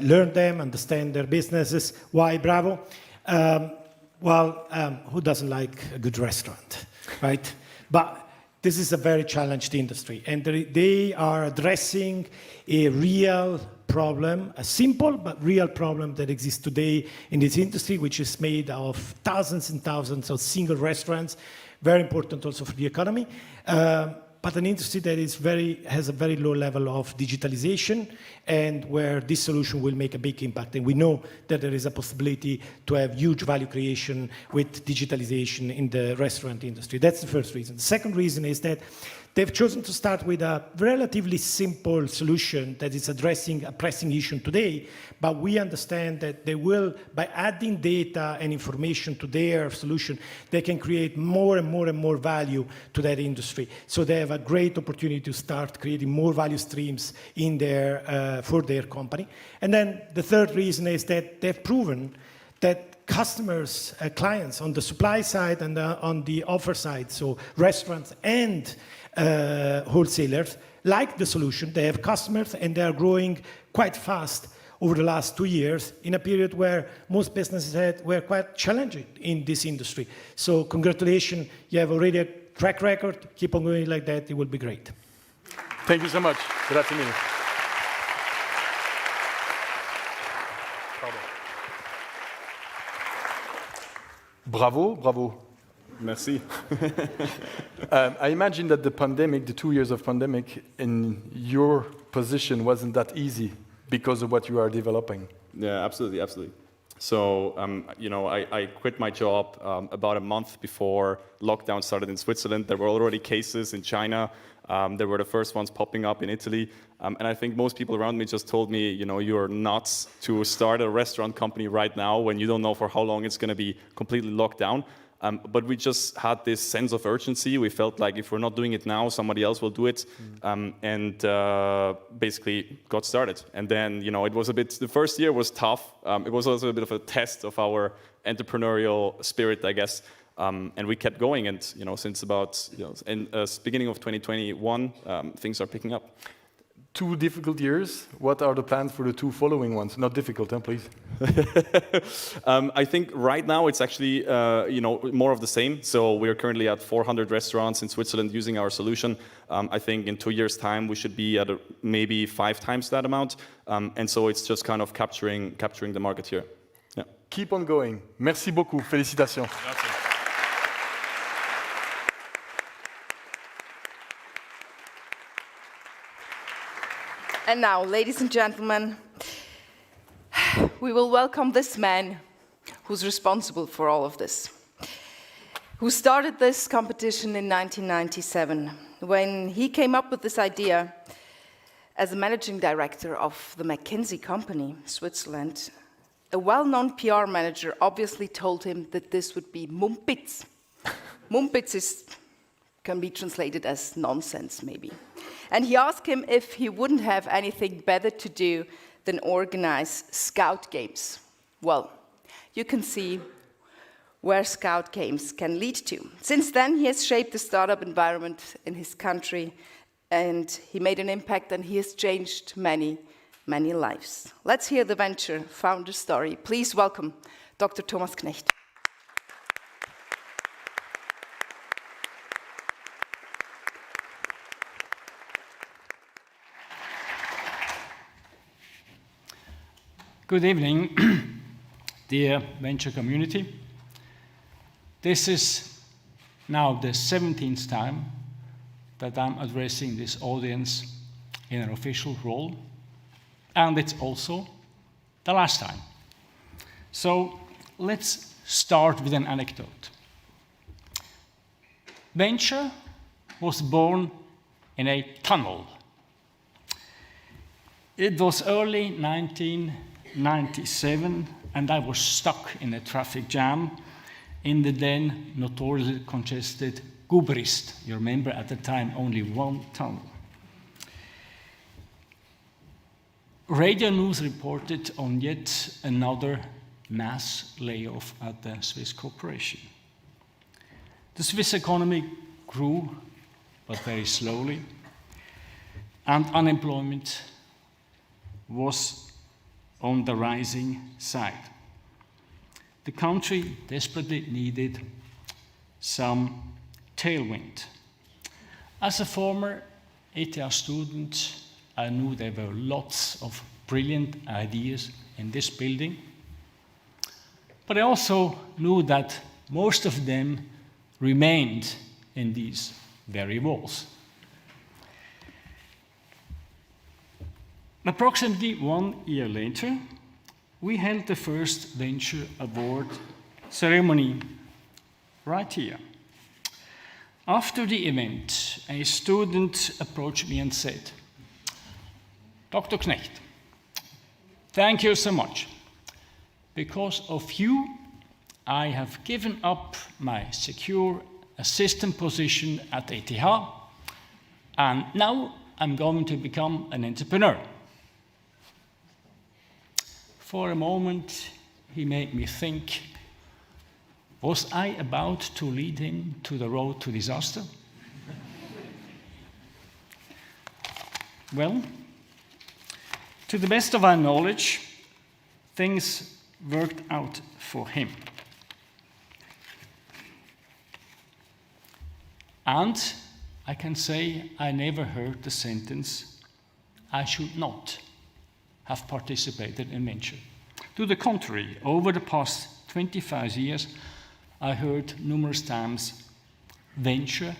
learn them, understand their businesses. Why Bravo? Who doesn't like a good restaurant, right? But this is a very challenged industry, and they are addressing a real problem, a simple but real problem that exists today in this industry, which is made of thousands and thousands of single restaurants, very important also for the economy, but an industry that has a very low level of digitalization, and where this solution will make a big impact. And we know that there is a possibility to have huge value creation with digitalization in the restaurant industry. That's the first reason. The second reason is that they've chosen to start with a relatively simple solution that is addressing a pressing issue today, but we understand that they will, by adding data and information to their solution, they can create more and more and more value to that industry. So they have a great opportunity to start creating more value streams in for their company. And then the third reason is that they've proven that customers, clients on the supply side and on the offer side, so restaurants and wholesalers, like the solution. They have customers and they are growing quite fast over the last 2 years in a period where most businesses were quite challenging in this industry. So congratulations, you have already a track record. Keep on going like that, it will be great. Thank you so much. Grazie mille. Bravo, bravo. Merci. I imagine that the pandemic, the 2 years of pandemic, in your position wasn't that easy because of what you are developing. Yeah, absolutely, absolutely. So, I quit my job about a month before lockdown started in Switzerland. There were already cases in China. There were the first ones popping up in Italy. And I think most people around me just told me, you're nuts to start a restaurant company right now when you don't know for how long it's going to be completely locked down. But we just had this sense of urgency. We felt like if we're not doing it now, somebody else will do it, and basically got started. And then, it was the first year was tough. It was also a bit of a test of our entrepreneurial spirit, I guess. And we kept going. And, since about beginning of 2021, things are picking up. 2 difficult years. What are the plans for the 2 following ones? Not difficult, please. I think right now it's actually more of the same. So we're currently at 400 restaurants in Switzerland using our solution. I think in 2 years' time we should be at maybe 5 times that amount. And so it's just kind of capturing the market here. Yeah. Keep on going. Merci beaucoup. Félicitations. Grazie. And now, ladies and gentlemen, we will welcome this man who's responsible for all of this, who started this competition in 1997, when he came up with this idea as a managing director of the McKinsey company, Switzerland. A well-known PR manager obviously told him that this would be Mumpitz. Mumpitz can be translated as nonsense, maybe. And he asked him if he wouldn't have anything better to do than organize Scout Games. Well, you can see where Scout Games can lead to. Since then, he has shaped the startup environment in his country, and he made an impact, and he has changed many, many lives. Let's hear the venture founder story. Please welcome Dr. Thomas Knecht. Good evening, dear venture community. This is now the 17th time that I'm addressing this audience in an official role, and it's also the last time. So let's start with an anecdote. Venture was born in a tunnel. It was early 1997, and I was stuck in a traffic jam in the then notoriously congested Gubrist. You remember at the time only one tunnel. Radio News reported on yet another mass layoff at the Swiss corporation. The Swiss economy grew, but very slowly, and unemployment was on the rising side. The country desperately needed some tailwind. As a former ETH student, I knew there were lots of brilliant ideas in this building, but I also knew that most of them remained in these very walls. Approximately 1 year later, we held the first Venture Award ceremony right here. After the event, a student approached me and said, "Dr. Knecht, thank you so much. Because of you, I have given up my secure assistant position at ETH, and now I'm going to become an entrepreneur." For a moment, he made me think, was I about to lead him to the road to disaster? Well, to the best of our knowledge, things worked out for him. And I can say I never heard the sentence, "I should not have participated in venture." To the contrary, over the past 25 years, I heard numerous times, "Venture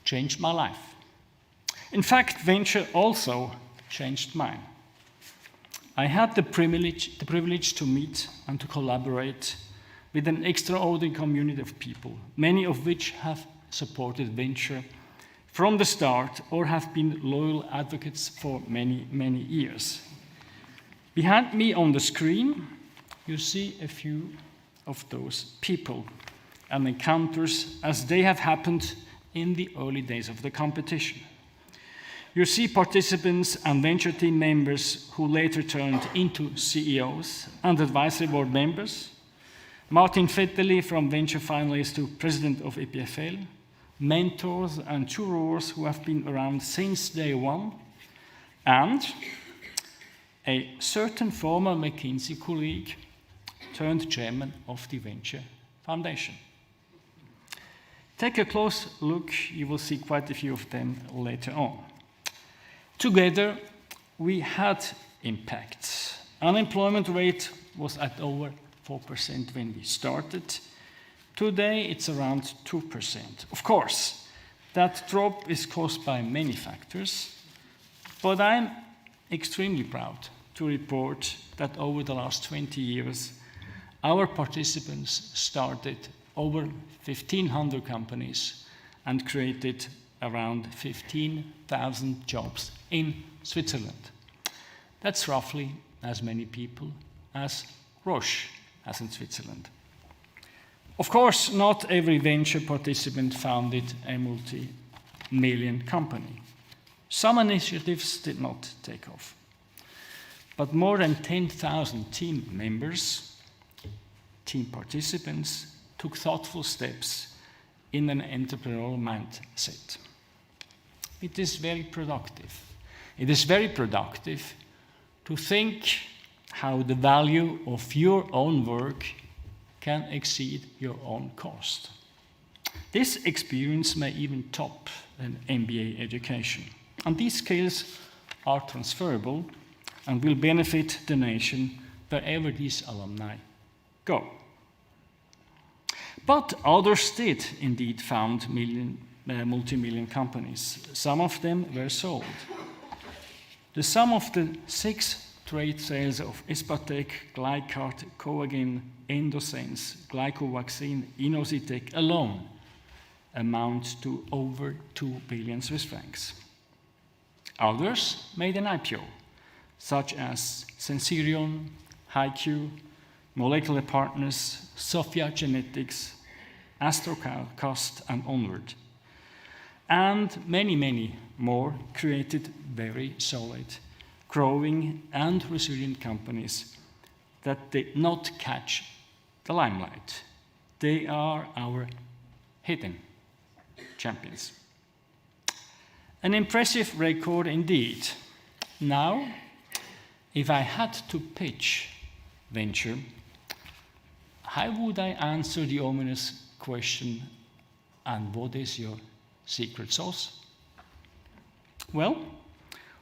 changed my life." In fact, venture also changed mine. I had the privilege to meet and to collaborate with an extraordinary community of people, many of which have supported venture from the start or have been loyal advocates for many, many years. Behind me on the screen, you see a few of those people and encounters as they have happened in the early days of the competition. You see participants and venture team members who later turned into CEOs and advisory board members. Martin Vetteli, from venture finalist to president of EPFL, mentors and jurors who have been around since day one, and a certain former McKinsey colleague turned chairman of the Venture Foundation. Take a close look, you will see quite a few of them later on. Together, we had impact. Unemployment rate was at over 4% when we started. Today, it's around 2%. Of course, that drop is caused by many factors, but I'm extremely proud to report that over the last 20 years, our participants started over 1,500 companies and created around 15,000 jobs in Switzerland. That's roughly as many people as Roche has in Switzerland. Of course, not every venture participant founded a multi-million company. Some initiatives did not take off. But more than 10,000 team members, team participants, took thoughtful steps in an entrepreneurial mindset. It is very productive. It is very productive to think how the value of your own work can exceed your own cost. This experience may even top an MBA education. And these skills are transferable and will benefit the nation wherever these alumni go. But others did indeed found multi-million companies. Some of them were sold. The sum of the 6 trade sales of Espatec, Glycart, Coagen, Endosense, Glycovaccine, Inositec alone amount to over 2 billion Swiss francs. Others made an IPO, such as Sensirion, HiQ, Molecular Partners, Sophia Genetics, Astrocast, and Onward. And many, many more created very solid, growing, and resilient companies that did not catch the limelight. They are our hidden champions. An impressive record indeed. Now, if I had to pitch venture, how would I answer the ominous question, and what is your secret sauce? Well,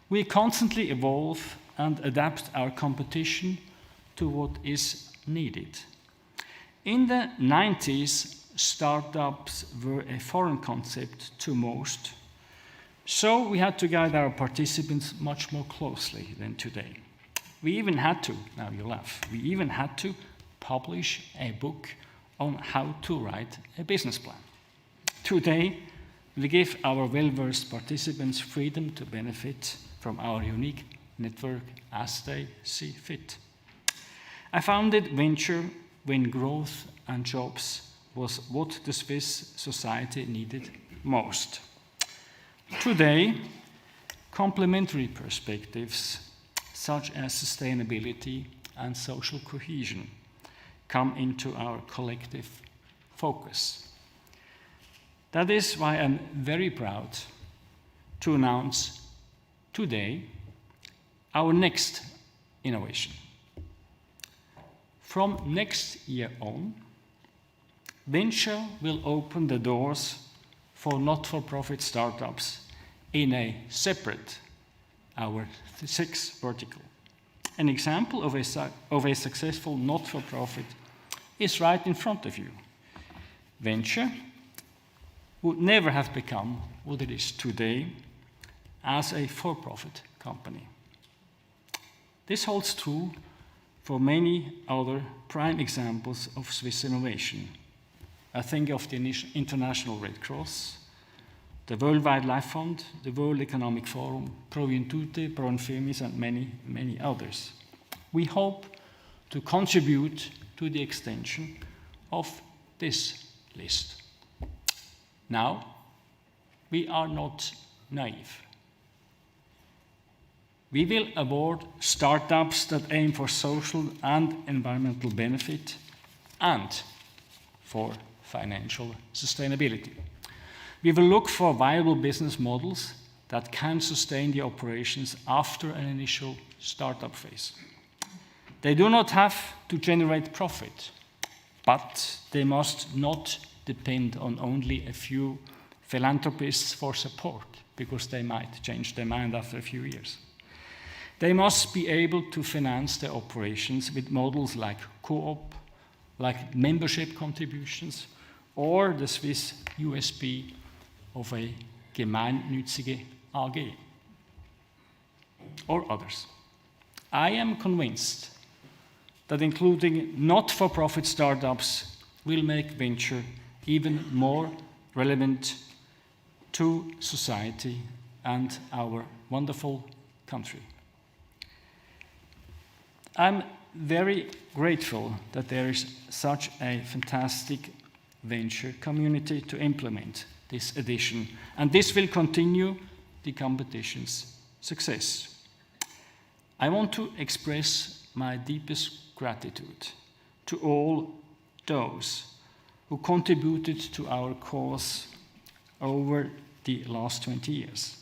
we constantly evolve and adapt our competition to what is needed. In the 90s, startups were a foreign concept to most, so we had to guide our participants much more closely than today. We even had to, now you laugh, we even had to publish a book on how to write a business plan. Today, we give our well-versed participants freedom to benefit from our unique network as they see fit. I founded Venture when growth and jobs was what the Swiss society needed most. Today, complementary perspectives such as sustainability and social cohesion come into our collective focus. That is why I'm very proud to announce today our next innovation. From next year on, Venture will open the doors for not-for-profit startups in a separate, our 6th vertical. An example of a successful not-for-profit is right in front of you. Venture would never have become what it is today as a for-profit company. This holds true for many other prime examples of Swiss innovation. I think of the International Red Cross, the World Wildlife Fund, the World Economic Forum, Provientute, Proinfemis, and many, many others. We hope to contribute to the extension of this list. Now, we are not naive. We will award startups that aim for social and environmental benefit and for financial sustainability. We will look for viable business models that can sustain the operations after an initial startup phase. They do not have to generate profit, but they must not depend on only a few philanthropists for support, because they might change their mind after a few years. They must be able to finance their operations with models like co-op, like membership contributions, or the Swiss USP of a gemeinnützige AG, or others. I am convinced that including not-for-profit startups will make Venture even more relevant to society and our wonderful country. I'm very grateful that there is such a fantastic venture community to implement this edition, and this will continue the competition's success. I want to express my deepest gratitude to all those who contributed to our cause over the last 20 years.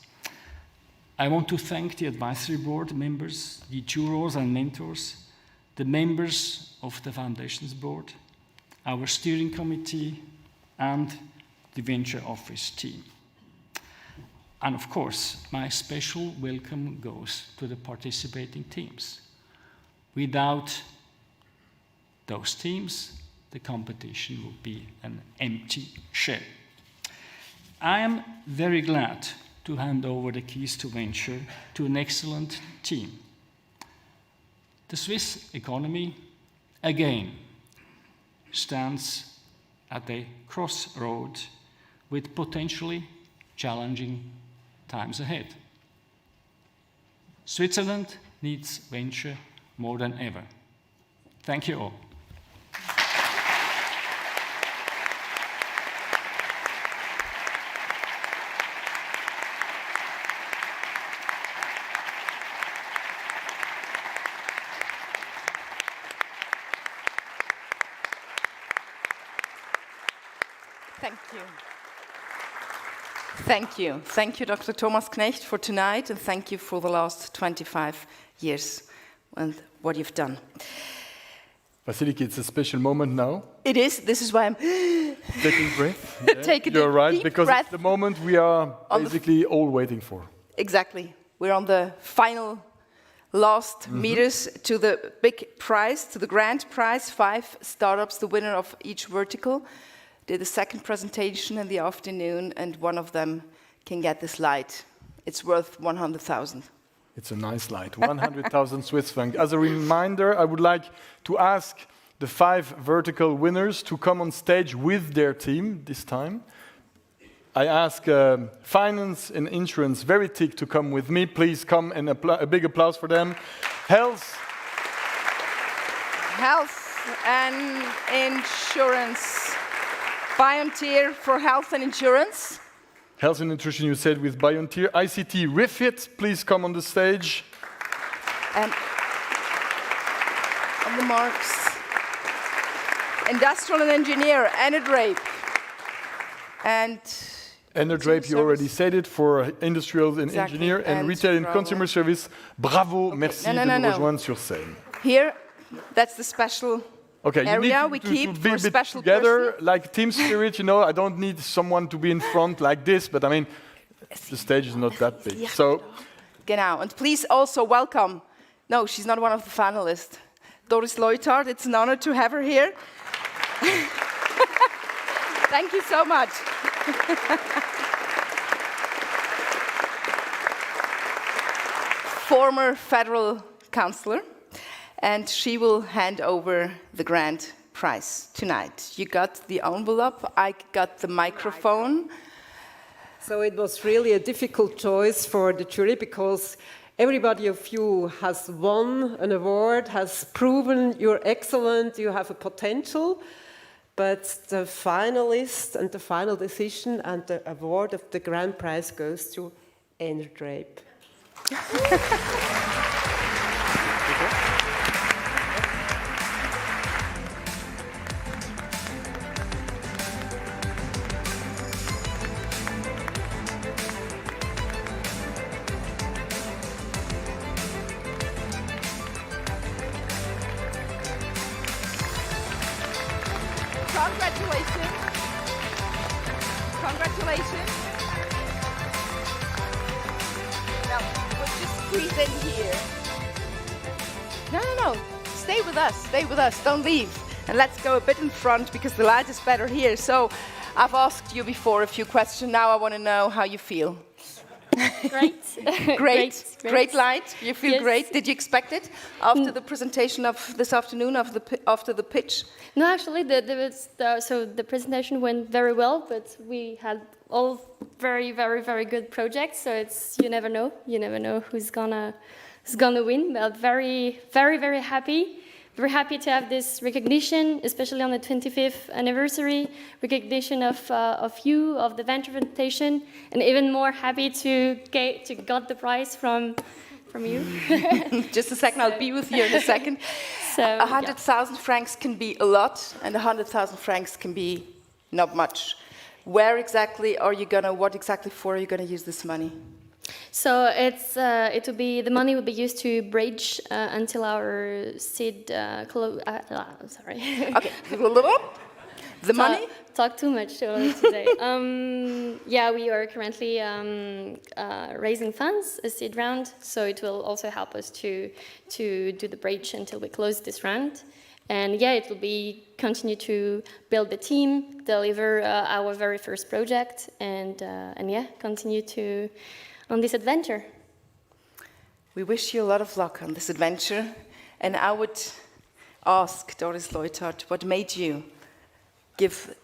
I want to thank the advisory board members, the jurors and mentors, the members of the foundation's board, our steering committee, and the venture office team. And of course, my special welcome goes to the participating teams. Without those teams, the competition would be an empty shell. I am very glad to hand over the keys to Venture to an excellent team. The Swiss economy, again, stands at a crossroad with potentially challenging times ahead. Switzerland needs Venture more than ever. Thank you all. Thank you. Thank you. Thank you, Dr. Thomas Knecht, for tonight, and thank you for the last 25 years and what you've done. Vasiliki, it's a special moment now. It is. This is why I'm taking breath. Yeah, Take a you're right, deep because breath. it's the moment we are basically all waiting for. Exactly. We're on the final last meters to the big prize, to the grand prize. 5 startups, the winner of each vertical, did the second presentation in the afternoon, and one of them can get this light. It's worth 100,000. It's a nice light, 100,000 Swiss francs. As a reminder, I would like to ask the 5 vertical winners to come on stage with their team this time. I ask finance and insurance, Veritic, to come with me. Please come, and a big applause for them. Health and insurance. Biontier for health and insurance. Health and nutrition, you said, with Biontier. ICT, Refit, please come on the stage. And on the marks. Industrial and engineer, Enerdrape. And Enerdrape, you already said it, for industrial and engineer, and retail and consumer service. Bravo, merci de nous rejoindre sur scène. Here, that's the special area we keep to be for a bit special together, person. like team spirit, you know. I don't need someone to be in front like this, but I mean, the stage is not that big. So, Genau. And please also welcome, no, she's not one of the finalists, Doris Leuthard. It's an honor to have her here. Thank you so much. Former federal councillor, and she will hand over the grand prize tonight. You got the envelope, I got the microphone. So it was really a difficult choice for the jury, because everybody of you has won an award, has proven you're excellent, you have a potential. But the finalist and the final decision and the award of the grand prize goes to Enerdrape. Congratulations. Congratulations. Now, we'll just squeeze in here. No. Stay with us. Stay with us. Don't leave. And let's go a bit in front, because the light is better here. So I've asked you before a few questions. Now I want to know how you feel. Great. Great light. You feel great. Did you expect it after the presentation of this afternoon, after the pitch? No, actually, the presentation went very well, but we had all very, very, very good projects. So it's you never know who's gonna win. But very, very, very happy. Very happy to have this recognition, especially on the 25th anniversary, recognition of you, of the venture presentation, and even more happy to got the prize from you. Just a second, I'll be with you in a second. So 100,000 francs can be a lot, and 100,000 francs can be not much. Where exactly are you gonna? What exactly for are you gonna use this money? So the money will be used to bridge until our seed sorry. Okay. The money? Talk too much today. Yeah, we are currently raising funds, a seed round, so it will also help us to do the bridge until we close this round. And yeah, it will be continue to build the team, deliver our very first project, and yeah, continue to on this adventure. We wish you a lot of luck on this adventure, and I would ask Doris Leuthard, what made you give...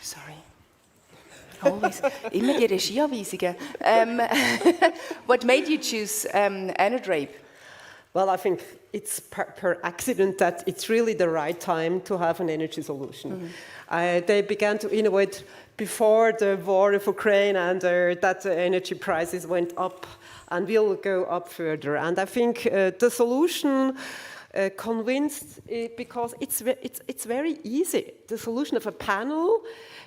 Sorry. Always. Immer die Regieanweisungen. What made you choose Enerdrape? Well, I think it's per accident that it's really the right time to have an energy solution. They began to innovate before the war of Ukraine, and that the energy prices went up and will go up further. And I think the solution convinced because it's very easy. The solution of a panel,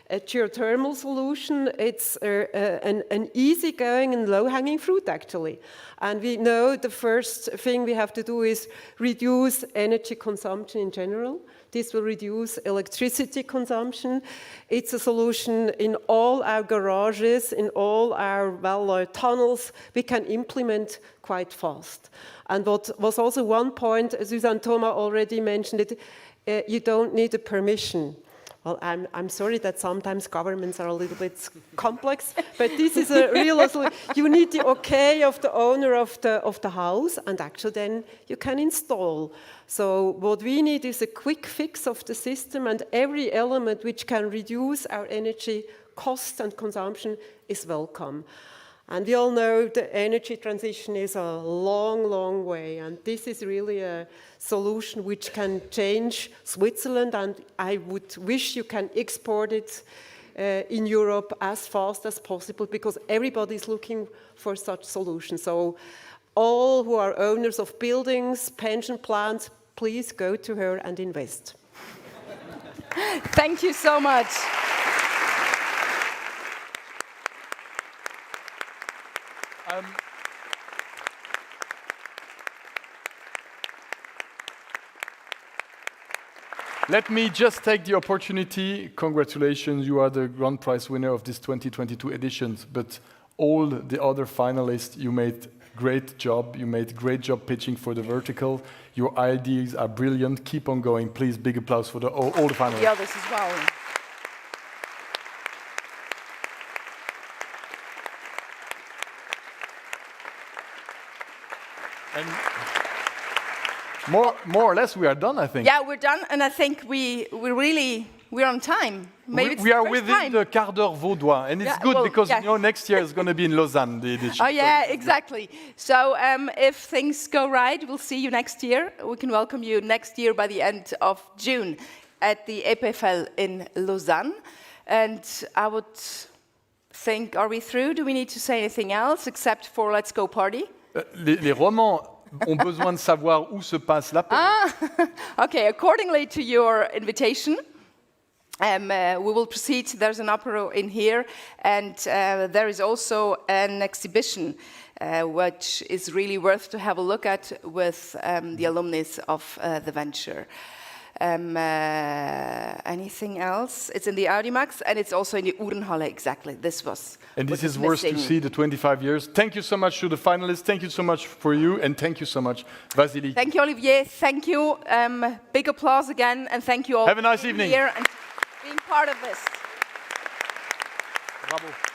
a geothermal solution, it's an easygoing and low-hanging fruit, actually. And we know the first thing we have to do is reduce energy consumption in general. This will reduce electricity consumption. It's a solution in all our garages, in all our tunnels. We can implement quite fast. And what was also one point, Suzanne Thomas already mentioned it, you don't need a permission. Well, I'm sorry that sometimes governments are a little bit complex, but this is a real, you need the okay of the owner of the house, and actually then you can install. So what we need is a quick fix of the system, and every element which can reduce our energy costs and consumption is welcome. And we all know the energy transition is a long, long way, and this is really a solution which can change Switzerland, and I would wish you can export it in Europe as fast as possible, because everybody is looking for such solutions. So all who are owners of buildings, pension plans, please go to her and invest. Thank you so much. Let me just take the opportunity. Congratulations, you are the grand prize winner of this 2022 editions, but all the other finalists, you made great job. You made great job pitching for the vertical. Your ideas are brilliant. Keep on going. Please, big applause for all the finalists. The others as well. And more or less, we are done, I think. Yeah, we're done, and I think we're on time. Maybe we are within the quart d'heure vaudois, and it's good because you know, next year is going to be in Lausanne. The edition. Oh yeah, exactly. So if things go right, we'll see you next year. We can welcome you next year by the end of June at the EPFL in Lausanne. And I would think, are we through? Do we need to say anything else except for let's go party? Les romans ont besoin de savoir où se passe la Okay, accordingly to your invitation, we will proceed. There's an apéro in here, and there is also an exhibition which is really worth to have a look at with the alumnus of the venture. Anything else? It's in the Audimax, and it's also in the Uhrenhalle, exactly. This was. And this is worth to see, the 25 years. Thank you so much to the finalists. Thank you so much for you, and thank you so much, Vasily. Thank you, Olivier. Thank you. Big applause again, and thank you all Have a nice for being evening. here and being part of this. Bravo.